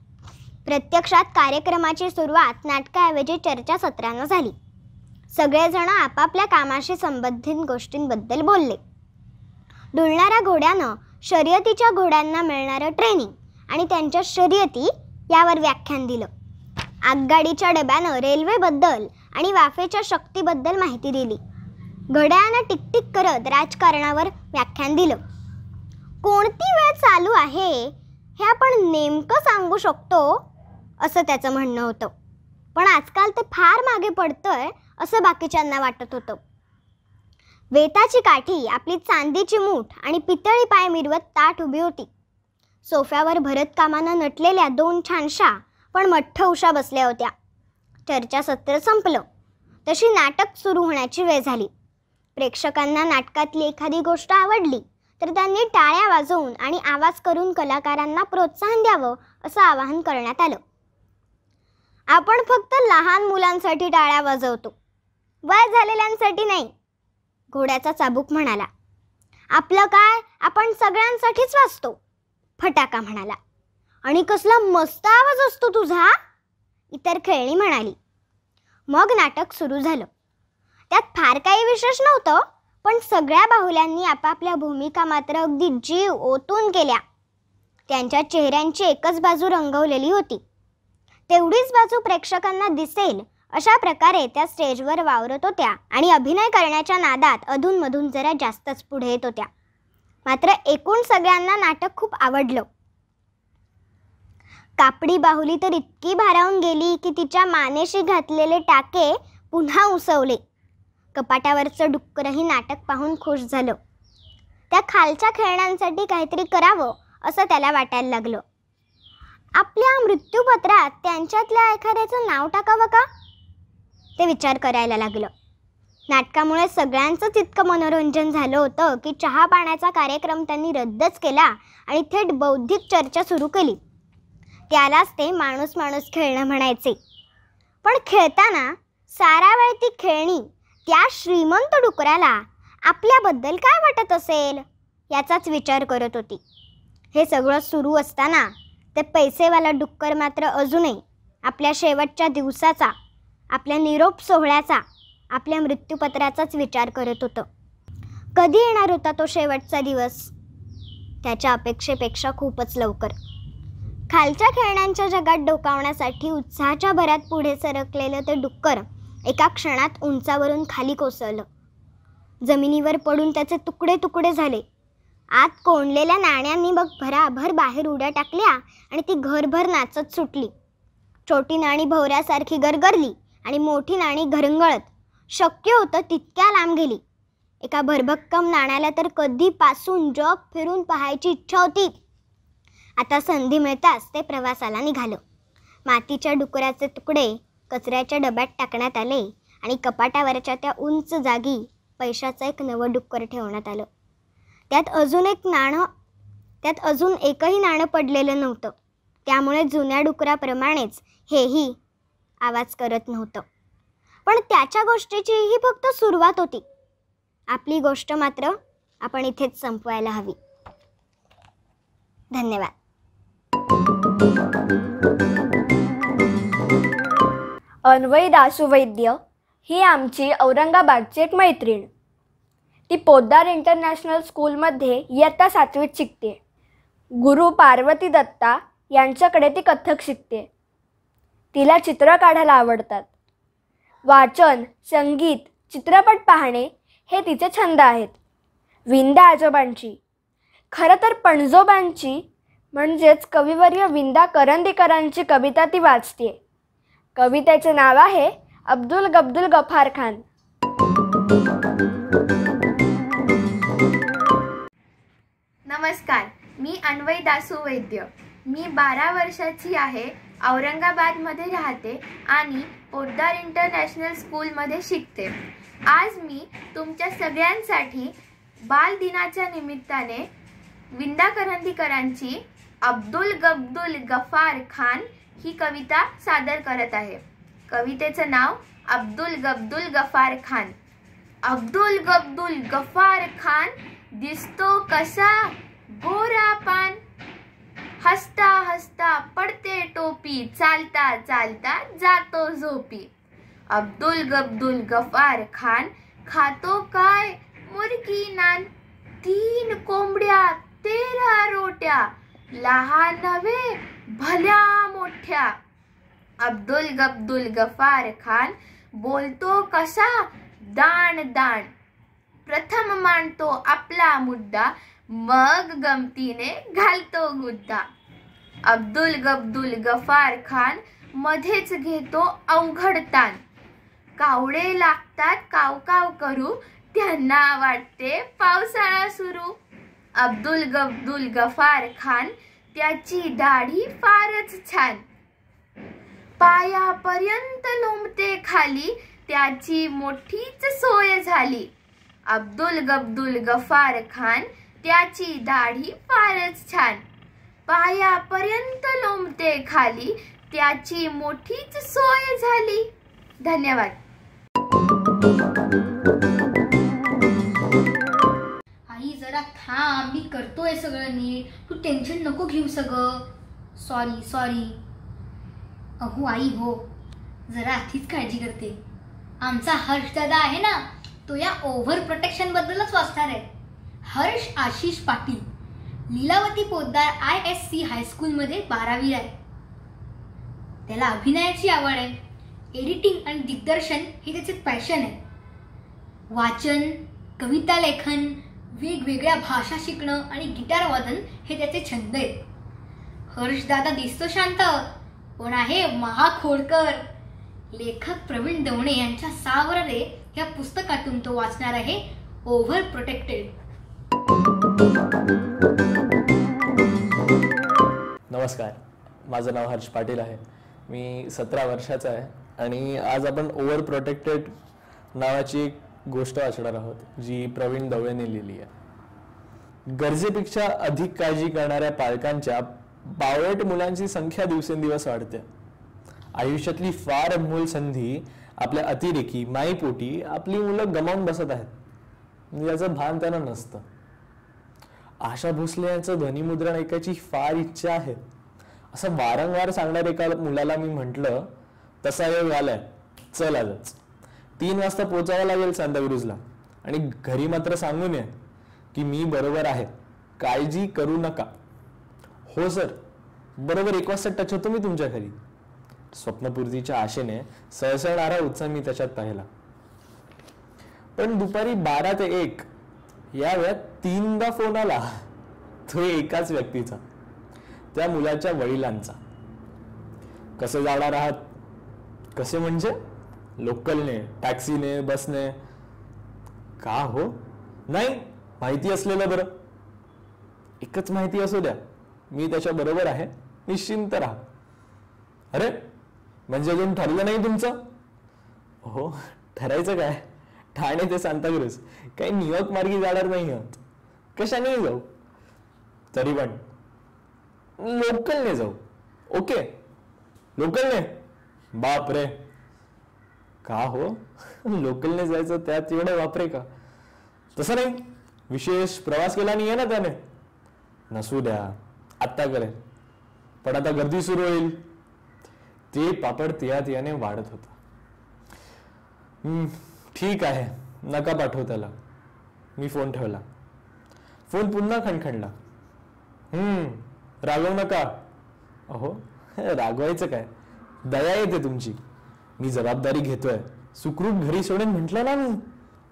प्रत्यक्षात कार्यक्रमाची सुरुवात नाटकाऐवजी चर्चासत्रानं झाली. सगळेजण आपापल्या कामाशी संबंधित गोष्टींबद्दल बोलले. डुलणाऱ्या घोड्यानं शर्यतीच्या घोड्यांना मिळणारं ट्रेनिंग आणि त्यांच्या शर्यती यावर व्याख्यान दिलं. आगगाडीच्या डब्यानं रेल्वेबद्दल आणि वाफेच्या शक्तीबद्दल माहिती दिली. घड्याळानं टिकटिक करत राजकारणावर व्याख्यान दिलं. कोणती वेळ चालू आहे हे आपण नेमकं सांगू शकतो असं त्याचं म्हणणं होतं, पण आजकाल ते फार मागे पडतंय असं बाकीच्यांना वाटत होतं. वेताची काठी, आपली चांदीची मूठ आणि पितळी पाय मिरवत ताट उभी होती. सोफ्यावर भरतकामानं नटलेल्या 2 छानशा पण मठ्ठ उषा बसल्या होत्या. चर्चासत्र संपलं तशी नाटक सुरू होण्याची वेळ झाली. प्रेक्षकांना नाटकातली एखादी गोष्ट आवडली तर त्यांनी टाळ्या वाजवून आणि आवाज करून कलाकारांना प्रोत्साहन द्यावं असं आवाहन करण्यात आलं. आपण फक्त लहान मुलांसाठी टाळ्या वाजवतो, वय झालेल्यांसाठी नाही. घोड्याचा चाबूक म्हणाला. आपलं काय, आपण सगळ्यांसाठीच वाजतो. फटाका म्हणाला. आणि कसला मस्त आवाज असतो तुझा, इतर खेळणी म्हणाली. मग नाटक सुरू झालं. त्यात फार काही विशेष नव्हतं, पण सगळ्या बाहुल्यांनी आपापल्या भूमिका मात्र अगदी जीव ओतून केल्या. त्यांच्या चेहऱ्यांची एकच बाजू रंगवलेली होती. तेवढीच बाजू प्रेक्षकांना दिसेल अशा प्रकारे त्या स्टेजवर वावरत होत्या आणि अभिनय करण्याच्या नादात अधूनमधून जरा जास्तच पुढे येत होत्या. मात्र एकूण सगळ्यांना नाटक खूप आवडलं. कापडी बाहुली तर इतकी भारावून गेली की तिच्या मानेशी घातलेले टाके पुन्हा उसवले. कपाटावरचं डुक्करही नाटक पाहून खुश झालं. त्या खालच्या खेळण्यांसाठी काहीतरी करावं असं त्याला वाटायला लागलं. आपल्या मृत्यूपत्रात त्यांच्यातल्या एखाद्याचं नाव टाकावं का, ते विचार करायला लागलं. नाटकामुळे सगळ्यांचंच इतकं मनोरंजन झालं होतं की चहा पाण्याचा कार्यक्रम त्यांनी रद्दच केला आणि थेट बौद्धिक चर्चा सुरू केली. त्यालाच ते माणूस माणूस खेळणं म्हणायचे. पण खेळताना सारा वेळ ती खेळणी त्या श्रीमंत डुकराला आपल्याबद्दल काय वाटत असेल याचाच विचार करत होती. हे सगळं सुरू असताना ते पैसेवाला डुक्कर मात्र अजूनही आपल्या शेवटच्या दिवसाचा, आपल्या निरोप सोहळ्याचा, आपल्या मृत्यूपत्राचाच विचार करत होतं. कधी येणार होता तो शेवटचा दिवस? त्याच्या अपेक्षेपेक्षा खूपच लवकर. खालच्या खेळण्यांच्या जगात डोकावण्यासाठी उत्साहाच्या भरात पुढे सरकलेलं ते डुक्कर एका क्षणात उंचावरून खाली कोसळलं. जमिनीवर पडून त्याचे तुकडे तुकडे झाले. आत कोंडलेल्या नाण्यांनी मग भराभर बाहेर उड्या टाकल्या आणि ती घरभर नाचत सुटली. छोटी नाणी भोवऱ्यासारखी गरगरली आणि मोठी नाणी घरंगळत शक्य होतं तितक्या लांब गेली. एका भरभक्कम नाण्याला तर कधीपासून जग फिरून पाहायची इच्छा होती. आता संधी मिळताच ते प्रवासाला निघालं. मातीच्या डुकराचे तुकडे कचऱ्याच्या डब्यात टाकण्यात आले आणि कपाटावरच्या त्या उंच जागी पैशाचं एक नवं डुक्कर ठेवण्यात आलं. त्यात अजून एकही नाणं पडलेलं नव्हतं. त्यामुळे जुन्या डुकराप्रमाणेच हेही आवाज करत नव्हतं. पण त्याच्या गोष्टीची ही फक्त सुरुवात होती. आपली गोष्ट मात्र आपण इथेच संपवायला हवी. धन्यवाद. अन्वई दासू वैद्य ही आमची औरंगाबादची एक मैत्रीण. ती पोद्दार इंटरनॅशनल स्कूलमध्ये इयत्ता 7वीत शिकते. गुरु पार्वती दत्ता यांच्याकडे ती कथ्थक शिकते. तिला चित्र काढायला आवडतात. वाचन, संगीत, चित्रपट पाहणे हे तिचे छंद आहेत. विंदा आजोबांची, खरं तर पणजोबांची म्हणजेच कविवर्य विंदा करंदीकरांची कविता ती वाचते. कवितेचे नाव आहे अब्दुल गब्दुल गफार खान. नमस्कार, मी अन्वई दासू वैद्य. मी 12 वर्षाची आहे. औरंगाबादमध्ये राहते आणि पोद्दार इंटरनॅशनल स्कूलमध्ये शिकते. आज मी तुमच्या सगळ्यांसाठी बालदिनाच्या निमित्ताने विंदा करंदीकरांची अब्दुल गब्दुल गफार खान ही कविता सादर करत आहे. कवितेचं नाव अब्दुल गब्दुल गफार खान. अब्दुल गब्दुल गफार खान दिसतो कसा गोरा पान, हसता हसता पडते टोपी, चालता चालता जातो झोपी. अब्दुल गब्दुल गफार खान खातो काय मुर्गी नान, 3 कोंबड्या 13 रोट्या, लहान नव्हे भल्या मोठ्या. अब्दुल गब्दुल गफार खान बोलतो कसा दाण दाण, प्रथम मांडतो आपला मुद्दा, मग गमतीने घालतो गुद्दा. अब्दुल गब्दुल गफार खान मध्येच घेतो अवघड ताण, कावळे लागतात काव काव करू, त्यांना वाटते पावसाळा सुरू. अब्दुल गब्दुल गफार खान त्याची दाढी फारच छान, पायापर्यंत लोंबते खाली, त्याची मोठीच सोय झाली. अब्दुल गब्दुल गफार खान त्याची दाढी फारच छान, पायापर्यंत लोंबते खाली, त्याची मोठीच सोय झाली. धन्यवाद. आई जरा थांब, मी करतोय सगळं नीट, तू टेन्शन नको घेऊ सगळं. सॉरी. अहो आई हो, जरा आधीच काळजी करते. आमचा हर्ष दादा आहे ना, तो या ओव्हर प्रोटेक्शन बद्दलच वाचणार आहे. हर्ष आशिष पाटील, लीलावती पोद्दार ISC हायस्कूलमध्ये 12वी आहे. त्याला अभिनयाची आवड आहे. एडिटिंग आणि दिग्दर्शन हे त्याचे पॅशन आहे. वाचन, कविता लेखन, वेगवेगळ्या भाषा शिकणं आणि गिटार वादन हे त्याचे छंद आहेत. हर्षदादा दिसतो शांत, पण आहे महाखोडकर. लेखक प्रवीण दवणे यांच्या सावरले या पुस्तकातून तो वाचणार आहे ओव्हर प्रोटेक्टेड. नमस्कार, माझं नाव हर्ष पाटील आहे. मी 17 वर्षाचा आहे आणि आज आपण ओव्हर प्रोटेक्टेड नावाची एक गोष्ट वाचणार आहोत जी प्रवीण दवणेने लिहिली आहे. गरजेपेक्षा अधिक काळजी करणाऱ्या पालकांच्या बावळट मुलांची संख्या दिवसेंदिवस वाढते. आयुष्यातली फार अनमोल संधी आपल्या अतिरेकी माईपोटी आपली मुलं गमावून बसत आहेत. याचं भान त्यांना नसतं. आशा भोसले यांचं ध्वनिमुद्रण ऐकायची फार इच्छा आहे असं वारंवार सांगणाऱ्या एका मुलाला मी म्हटलं, तसा वेळ आलाय, चल आजच 3 वाजता पोचावं लागेल सांताक्रूजला आणि घरी मात्र सांगून ये की मी बरोबर आहे, काळजी करू नका. हो सर, बरोबर 1 वाजता टच होतो मी तुमच्या घरी. स्वप्नपूर्तीच्या आशेने सळसळणारा उत्साह मी त्याच्यात पाहिला. पण दुपारी 12 ते 1 या वेळात 3दा फोन आला. तो एकाच व्यक्तीचा, त्या मुलाच्या वडिलांचा. कसे जाणार आहात? कसे म्हणजे? लोकलने, टॅक्सीने, बसने? का हो? नाही, माहिती असलेलं बरं. एकच माहिती असू द्या, मी त्याच्या बरोबर आहे, निश्चिंत राहा. अरे म्हणजे अजून ठरलं नाही तुमचं? हो, ठरायचं काय? ठाणे ते सांताक्रूज काही न्यूयॉर्क मार्गी जाणार नाही आहोत. कशाने जाऊ? तरी पण लोकलने जाऊ. ओके, लोकलने? बाप रे, का हो? लोकलने जायचं त्यात एवढं वापरे का? तसं नाही, विशेष प्रवास केला नाहीये ना त्याने. नसू द्या, आत्ता करेल, पण आता गर्दी सुरू होईल. ते पापड त्यात याने वाढत होता. ठीक आहे, नका पाठवू त्याला. मी फोन ठेवला. फोन पुन्हा खणखणला. रागवू नका. अहो, रागवायचं काय? दया येते तुमची. मी जबाबदारी घेतोय, सुखरूप घरी सोडून म्हटलं ना मी.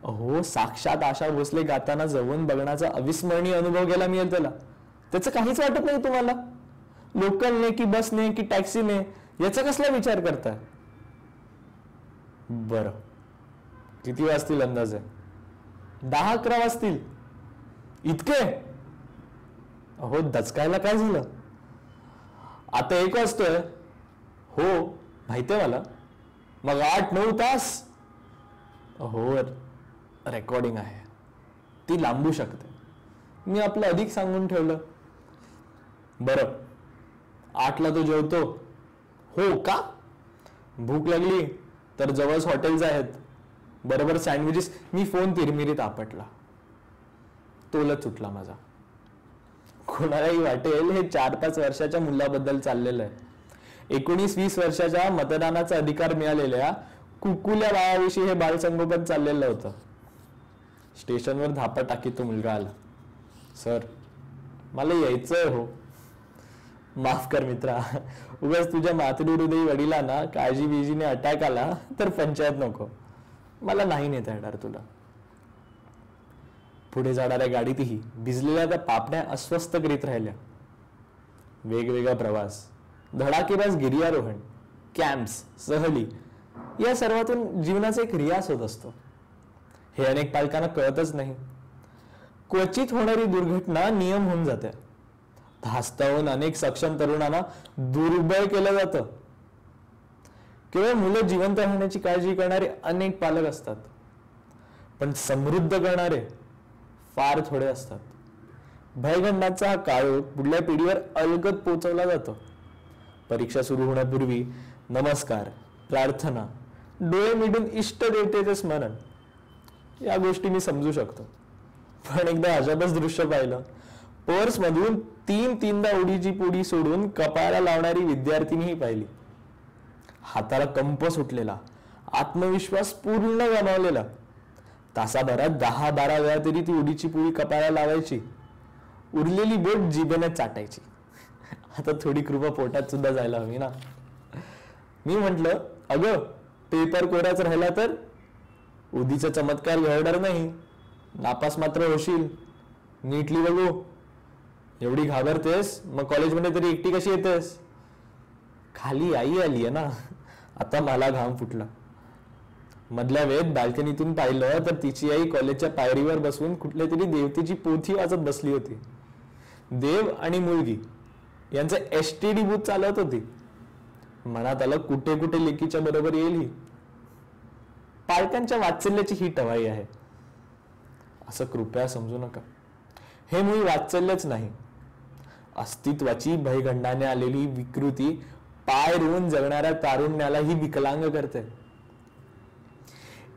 अहो, साक्षात आशा भोसले गाताना जवळून बघण्याचा अविस्मरणीय अनुभव गेला मिळेल त्याला. त्याचं काहीच वाटत नाही तुम्हाला? लोकलने की बसने की टॅक्सीने याचा कसला विचार करताय? बरं, किती वाजतील अंदाजे? 10-11 वाजतील. इतके? अहो, दचकायला काय झालं? आता 1 वाजतोय. हो, माहितीये मला. मग 8-9 तास? अहो, रेकॉर्डिंग आहे, ती लांबू शकते. मी आपलं अधिक सांगून ठेवलं. बरं, 8ला तो जेवतो. हो का? भूक लागली तर जवळच हॉटेल्स आहेत, बरोबर सँडविचेस. मी फोन तिरमिरीत आपटला. तोलच सुटला माझा. कोणालाही वाटेल हे 4-5 वर्षाच्या मुलाबद्दल चाललेलं आहे. 19-20 वर्षाच्या मतदानाचा अधिकार मिळालेल्या कुकुल्या बाळाविषयी हे बालसंगोपन चाललेलं होतं. स्टेशनवर धापा टाकीत तो मुलगा आला. सर, मला यायचंय हो. माफ कर मित्रा, उगाच तुझ्या मातृहृदयी वडिलांना काळजी बिजीने अटॅक आला तर पंचायत नको. मला नाही नेता येणार तुला. पुढे जाणाऱ्या गाडीतही भिजलेल्या त्या पापण्या अस्वस्थ करीत राहिल्या. वेगवेगळा प्रवास, धडाकेबाज गिर्यारोहण, कॅम्प्स, सहली या सर्वातून जीवनाचा एक रियाज होत असतो. हे अनेक पालकांना कळतच नाही. क्वचित होणारी दुर्घटना नियम होऊन जाते. धास्तावून अनेक सक्षम तरुणांना दुर्बळ केलं जातं. केवळ मुलं जिवंत राहण्याची काळजी करणारे अनेक पालक असतात, पण समृद्ध करणारे फार थोडे असतात. भयगंडाचा हा काळोख पुढल्या पिढीवर अलगद पोचवला जातो. परीक्षा सुरू होण्यापूर्वी नमस्कार, प्रार्थना, डोळे मिटून इष्ट देवतेचे स्मरण, या गोष्टी मी समजू शकतो. पण एकदा अजबच दृश्य पाहिलं. पर्स मधून तीनदा उडीची पुडी सोडून कपाळाला लावणारी विद्यार्थिनीही पाहिली. हाताला कंप सुटलेला, आत्मविश्वास पूर्ण गमावलेला. तासाभरात 10-12 वेळा तरी ती उडीची पुडी कपाळाला लावायची, उरलेली बोट जिभेने चाटायची. आता थोडी कृपा पोटात सुद्धा जायला हवी ना. मी म्हंटल, अगं पेपर कोराच राहिला तर उदीचा चमत्कार घडणार नाही, नापास मात्र होशील, नीटली बघू. एवढी घाबरतेस मग कॉलेजमध्ये तरी एकटी कशी येतेस? खाली आई आली आहे ना. आता मला घाम फुटला. मधल्या वेळेत बाल्कनीतून पाहिलं तर तिची आई कॉलेजच्या पायरीवर बसून कुठल्या तरी देवतेची पोथी वाचत बसली होती. देव आणि मुलगी यांचं STD बूथ चालवत होती. मनात आलं कुठे कुठे लेकीच्या बरोबर येईल ही. पालकांच्या वात्सल्याची ही टवाई आहे, असं कृपया समजू नका. हे मुळी वात्सल्यच नाही, अस्तित्वाची भयगंडाने आलेली विकृती पाय रोवून जगणाऱ्या तारुण्याला ही विकलांग करते.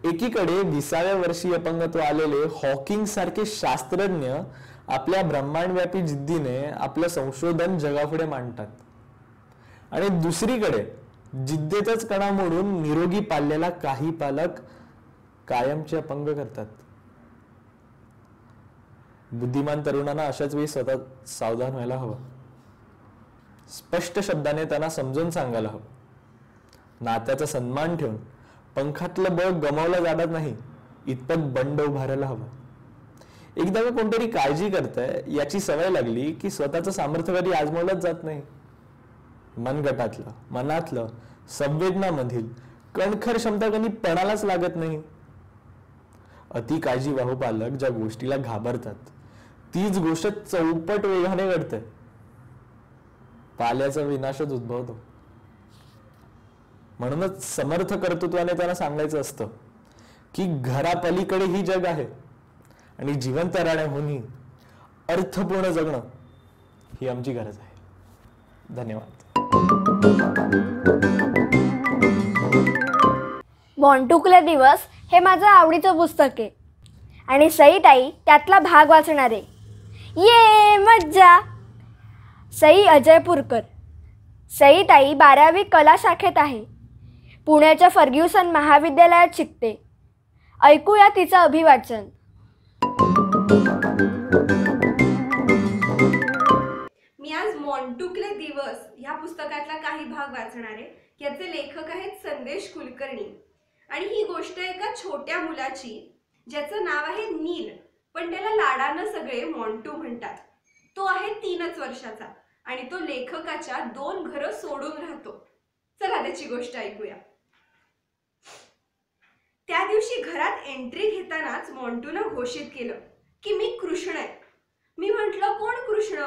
एकीकडे 20व्या वर्षी अपंगत्व आलेले हॉकिंग सारखे शास्त्रज्ञ आपल्या ब्रह्मांडव्यापी जिद्दीने आपलं संशोधन जगापुढे मांडतात, आणि दुसरीकडे जिद्दीतच कणा मोडून निरोगी पाळलेला काही पालक कायमचे अपंग करतात. बुद्धिमान तरुणांना अशाच वेळी सतत सावधान व्हायला हवं. स्पष्ट शब्दाने त्यांना समजून सांगायला हवं. नात्याचा सन्मान ठेवून पंखातलं बळ गमावलं जाणार नाही इतपत बंड उभारायला हवं. एकदा का कोणतरी काळजी करतंय याची सवय लागली की स्वतःचं सामर्थ्य कधी आजमावलंच जात नाही. मनगटातलं, मनातलं, संवेदनामधील कणखर क्षमता कधी पणालाच लागत नाही. अति काळजी वाहू पालक ज्या गोष्टीला घाबरतात तीच गोष्ट चौपट वेगाने घडते. पाल्याचा विनाशच उद्भवतो. म्हणूनच समर्थ कर्तृत्वाने त्यांना सांगायचं असतं की घरापलीकडे ही जग आहे, आणि जिवंत राहण्याहूनही अर्थपूर्ण जगणं ही आमची गरज आहे. धन्यवाद. मोंटुकले दिवस हे माझं आवडीचं पुस्तक आहे, आणि सईताई त्यातला भाग वाचणार आहे. ये मज्जा. सई अजयपूरकर. सईताई 12वी कला शाखेत आहे. पुण्याच्या फर्ग्युसन महाविद्यालयात शिकते. ऐकूया तिचं अभिवाचन. मी आज मोंटुकले दिवस ह्या पुस्तकातला काही भाग वाचणार आहे. याचे लेखक आहेत संदेश कुलकर्णी, आणि ही गोष्ट एका छोट्या मुलाची ज्याचं नाव आहे नील, पण त्याला लाडानं सगळे मोंटू म्हणतात. तो आहे 3च वर्षाचा, आणि तो लेखकाच्या 2 घरं सोडून राहतो. चला त्याची गोष्ट ऐकूया. त्या दिवशी घरात एंट्री घेतानाच मोंटूनं घोषित केलं की मी कृष्ण आहे. मी म्हटलं, कोण कृष्ण?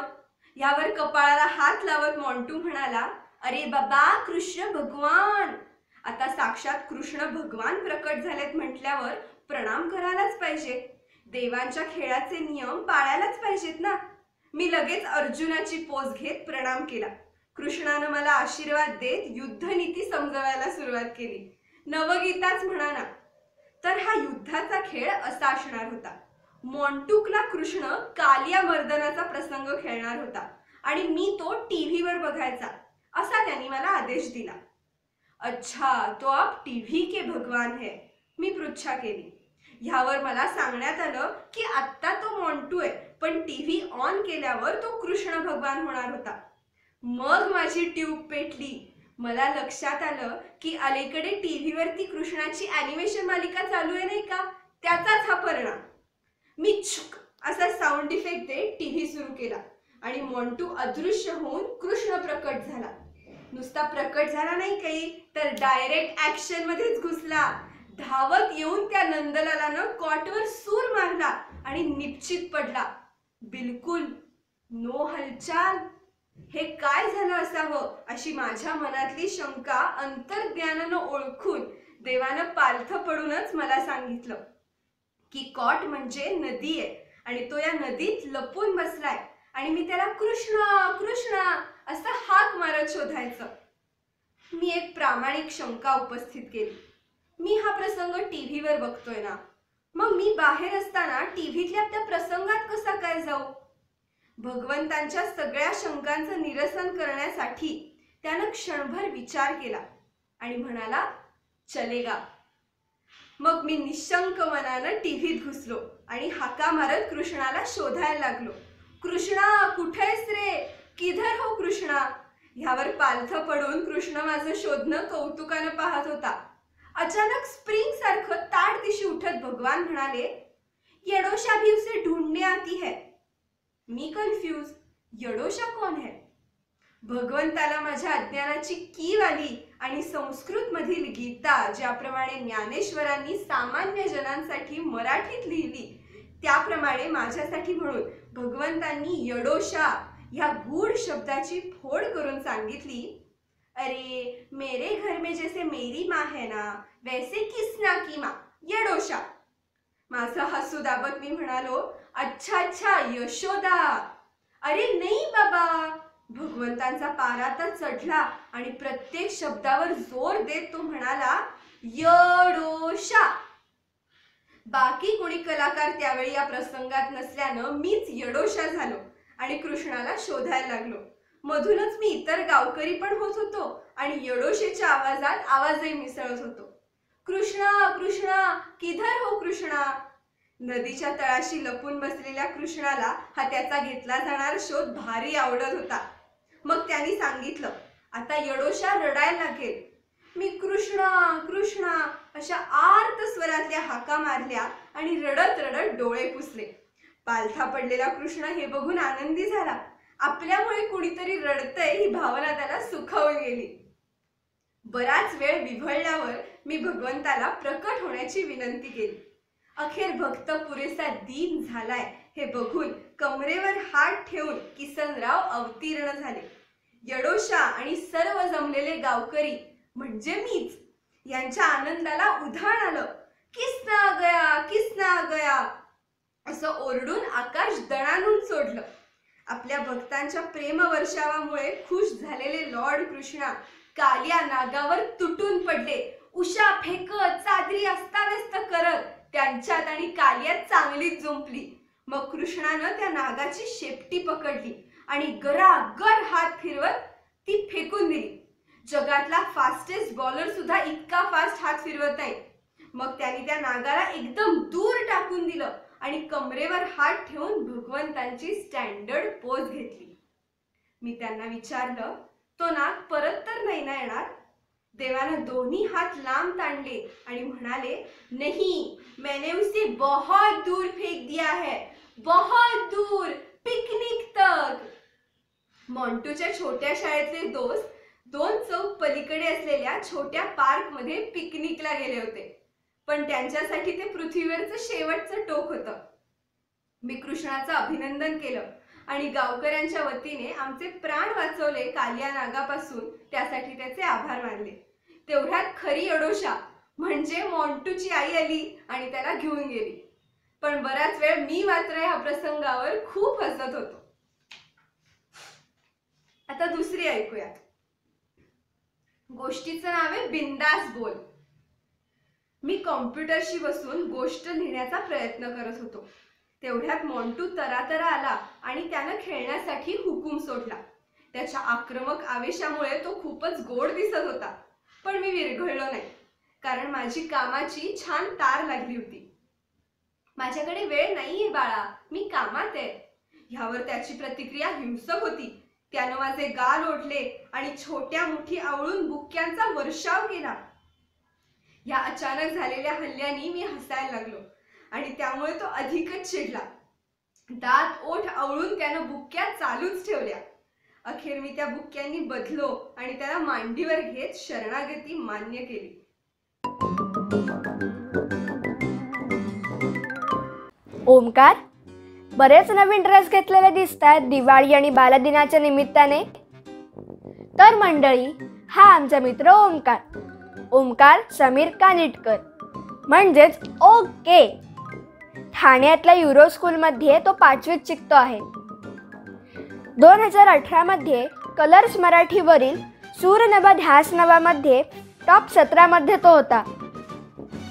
यावर कपाळाला हात लावत मोंटू म्हणाला, अरे बाबा, कृष्ण भगवान. आता साक्षात कृष्ण भगवान प्रकट झालेत म्हटल्यावर प्रणाम करायलाच पाहिजे. देवांच्या खेळाचे नियम पाळायलाच पाहिजेत ना. मी लगेच अर्जुनाची पोज घेत प्रणाम केला. कृष्णानं मला आशीर्वाद देत युद्धनीती समजवायला सुरुवात केली. नवगीताच म्हणा. तर हा युद्धाचा खेळ असा असणार होता. मोंटुकला कृष्ण कालिया मर्दनाचा प्रसंग खेळणार होता, आणि मी तो टीव्हीवर बघायचा असा त्यांनी मला आदेश दिला. अच्छा, तो आप टीव्ही के भगवान है, मी पृच्छा केली. ह्यावर मला सांगण्यात आलं की आत्ता तो मोंटू आहे, पण टीव्ही ऑन केल्यावर तो कृष्ण भगवान होणार होता. मग माझी ट्यूब पेटली. मला लक्षात आलं की अलीकडे टीव्हीवरती कृष्णाची ॲनिमेशन मालिका चालू आहे नाही का, त्याचाच हा परिणाम. मी छुक असा साऊंड इफेक्ट देत टीव्ही सुरू केला, आणि मोंटू अदृश्य होऊन कृष्ण प्रकट झाला. नुसता प्रकट झाला नाही काही, तर डायरेक्ट ऍक्शन मध्येच घुसला. धावत येऊन त्या नंदलालानं कॉटवर सूर मारला आणि निश्चित पडला. बिलकुल नो हालचाल. हे काय झालं असावं अशी माझ्या मनातली शंका अंतर्ज्ञानानं ओळखून देवानं पालथ पडूनच मला सांगितलं की कॉट म्हणजे नदी आहे, आणि तो या नदीत लपून बसलाय, आणि मी त्याला कृष्णा कृष्णा असं हाक मारत शोधायचं. प्रामाणिक शंका उपस्थित केली. मी हा प्रसंग टीव्हीवर बघतोय ना, मग मी बाहेर असताना टीव्हीतल्या त्या प्रसंगात कसा काय जाऊ? भगवंतांच्या सगळ्या शंकांचं निरसन करण्यासाठी त्यानं क्षणभर विचार केला आणि म्हणाला, चलेगा. मग मी निशंक मनानं टीव्हीत घुसलो आणि हाका मारत कृष्णाला शोधायला लागलो. कृष्णा, कुठेस रे? किधर हो कृष्णा? ह्यावर पालथं पडून कृष्ण माझं शोधणं कौतुकानं पाहत होता. अचानक स्प्रिंग सारखं ताडदिशी उठत भगवान म्हणाले, यडोशा भी उसे ढूंढने आती है. मी कन्फ्यूज, यडोशा कोण है? भगवंताला माझ्या अज्ञानाची कीव आली आणि संस्कृत मधील गीता ज्याप्रमाणे ज्ञानेश्वरांनी सामान्य जनांसाठी मराठीत लिहिली, त्याप्रमाणे माझ्यासाठी म्हणून भगवंतांनी यडोशा ह्या गूढ शब्दाची फोड करून सांगितली. अरे, मेरे घर में जैसे मेरी माँ है ना, वैसे किसना की माँ, यडोशा. माझं हसू दाबत मी म्हणालो, अच्छा अच्छा, यशोदा. अरे नाही बाबा. भगवंतांचा पारा तर चढला आणि प्रत्येक शब्दावर जोर देत तो म्हणाला, यडोशा. बाकी कोणी कलाकार त्यावेळी या प्रसंगात नसल्यानं मीच यडोशा झालो आणि कृष्णाला शोधायला लागलो. मधूनच मी इतर गावकरी पण होत होतो आणि यडोशेच्या आवाजात आवाजही मिसळत होतो. कृष्णा, कृष्णा, किधर हो कृष्णा? नदीच्या तळाशी लपून बसलेल्या कृष्णाला हा त्याचा घेतला जाणारा शोध भारी आवडत होता. मग त्यांनी सांगितलं, आता यडोशा रडायला लागेल. मी कृष्णा कृष्णा अशा आर्त स्वरातल्या हाका मारल्या आणि रडत रडत डोळे पुसले. पालथा पडलेला कृष्ण हे बघून आनंदी झाला. आपल्यामुळे कुणीतरी रडतंय ही भावना त्याला सुखावून गेली. बराच वेळ विव्हळल्यावर मी भगवंताला प्रकट होण्याची विनंती केली. अखेर भक्त पुरेसा दीन झालाय हे बघून कमरेवर हात ठेवून किसनराव अवतीर्ण झाले. यडोशा आणि सर्व जमलेले गावकरी म्हणजे मीच यांच्या आनंदाला उधाण आलं. किसना गया, किसना गया असं ओरडून आकाश दणानून सोडलं. आपल्या भक्तांच्या प्रेमवर्षावामुळे खुश झालेले लॉर्ड कृष्णा कालिया नागावर तुटून पडले. उषा फेकत, चादरी अस्ताव्यस्त करत त्यांच्यात आणि कालियात चांगलीच जुंपली. मग कृष्णानं त्या नागाची शेपटी पकडली आणि गरागर हात फिरवत ती फेकून दिली. जगातला फास्टेस्ट बॉलर सुद्धा इतका फास्ट हात फिरवत नाही. मग त्यांनी त्या नागाला एकदम दूर टाकून दिलं आणि कमरेवर हात ठेवून भगवंतांची स्टँडर्ड पोज घेतली. मी त्यांना विचारलं, तो नाग परत तर नाही ना येणार? देवानं दोन्ही हात लांब ताणले आणि म्हणाले, नहीं, मैंने उसे बहुत दूर फेक दिया है, बहुत दूर, पिकनिक तक. मॉन्टूच्या छोट्या शाळेतले दोस्त 2 चौक पलीकडे असलेल्या छोट्या पार्क मध्ये पिकनिकला गेले होते, पण त्यांच्यासाठी ते पृथ्वीवरचं शेवटचं टोक होतं. मी कृष्णाचं अभिनंदन केलं आणि गावकऱ्यांच्या वतीने आमचे प्राण वाचवले कालिया नागापासून त्यासाठी त्याचे आभार मानले. तेवढ्यात खरी यडोशा म्हणजे मॉन्टूची आई आली आणि त्याला घेऊन गेली. पण बराच वेळ मी मात्र ह्या प्रसंगावर खूप हसत होतो. आता दुसरी ऐकूयात. गोष्टीचं नाव आहे बिंदास बोल. मी कॉम्प्युटरशी बसून गोष्ट लिहिण्याचा प्रयत्न करत होतो. तेवढ्यात मॉन्टू तरातरा आला आणि त्यानं खेळण्यासाठी हुकूम सोडला. त्याच्या आक्रमक आवेशामुळे तो खूपच गोड दिसत होता, पण मी विरघळलो नाही, कारण माझी कामाची छान तार लागली होती. माझ्याकडे वेळ नाहीये बाळा, मी कामात आहे. ह्यावर त्याची प्रतिक्रिया हिंसक होती. त्यानं माझे गाल ओढले आणि छोट्या मुठी आवळून बुक्क्यांचा वर्षाव केला. या अचानक झालेल्या हल्ल्यानी मी हसायला लागलो आणि त्यामुळे तो अधिकच चिडला. दात ओठ आवळून त्यानं बुक्क्या चालूच ठेवल्या. अखेर मी त्या बुक्क्यांनी बदलो आणि त्याला मांडीवर घेत शरणागती मान्य केली. ओमकार, बरेच नवीन ड्रेस घेतलेले दिसत आहेत दिवाळी आणि बालदिनाच्या निमित्ताने. तर मंडळी, हा आमचा मित्र ओमकार. ओमकार समीर कानिटकर म्हणजेच ओके. ठाण्यातल्या युरो स्कूलमध्ये तो 5वीत शिकतो आहे. 2018 मध्ये कलर्स मराठीवरील सूरनभ ध्यास नवामध्ये टॉप 17 मध्ये तो होता.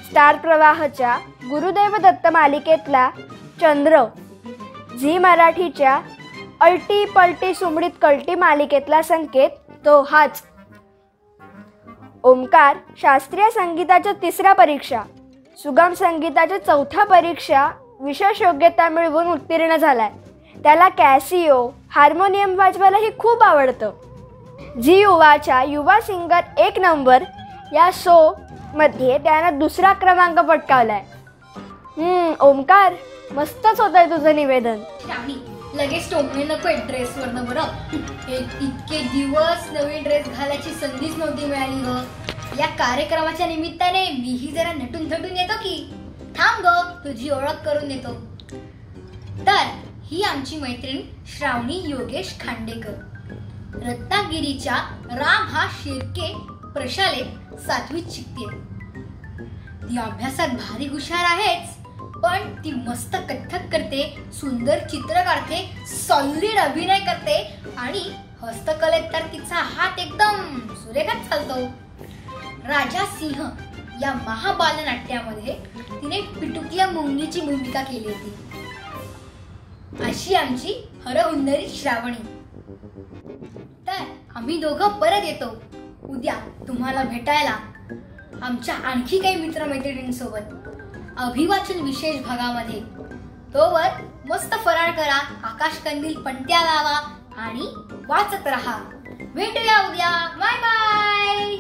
स्टार प्रवाहच्या गुरुदैव दत्त मालिकेतला चंद्र, झी मराठीच्या अल्टी पलटी सुमडीत कल्टी मालिकेतला संकेत तो हाच. ओमकार शास्त्रीय संगीताच्या 3ऱ्या परीक्षा, सुगम संगीताच्या 4थ्या परीक्षा विशेष योग्यता मिळवून उत्तीर्ण झालाय. त्याला कॅसिओ हार्मोनियम वाजवायलाही खूप आवडतं. झी युवाच्या युवा सिंगर 1 नंबर या शो मध्ये त्यानं 2रा क्रमांक पटकावलाय. ओमकार, मस्तच होत आहे तुझं निवेदन. श्रावणी, लगेच टोमणे नको ड्रेसवरनं बरं. इतके दिवस नवीन ड्रेस घालायची संधीच नव्हती मिळाली ग. या कार्यक्रमाच्या निमित्ताने मीही जरा नटून थटून येतो की. थांब ग, तुझी ओळख करून देतो. तर ही आमची मैत्रीण श्रावणी योगेश खांडेकर. रत्नागिरीच्या राम हा शिर्के प्रशालेत 7वीत शिकते. ती अभ्यासात भारी हुशार आहेच, पण ती मस्त कथ्थक करते, सुंदर चित्र काढते, सॉलिड अभिनय करते आणि हस्तकलेत तर तिचा हात एकदम सुरेखात चालतो. राजा सिंह या महाबालनाट्यामध्ये तिने पिटुकल्या मुंगीची भूमिका केली होती. अशी आमची हरहुन्नरी श्रावणी. तर आम्ही दोघं परत येतो उद्या तुम्हाला भेटायला आमच्या आणखी काही मित्रमैत्रिणींसोबत अभिवाचन विशेष भागामध्ये. तोवर मस्त फराळ करा, आकाश कंदील पणत्या लावा आणि वाचत राहा. भेटूया उद्या. Bye bye.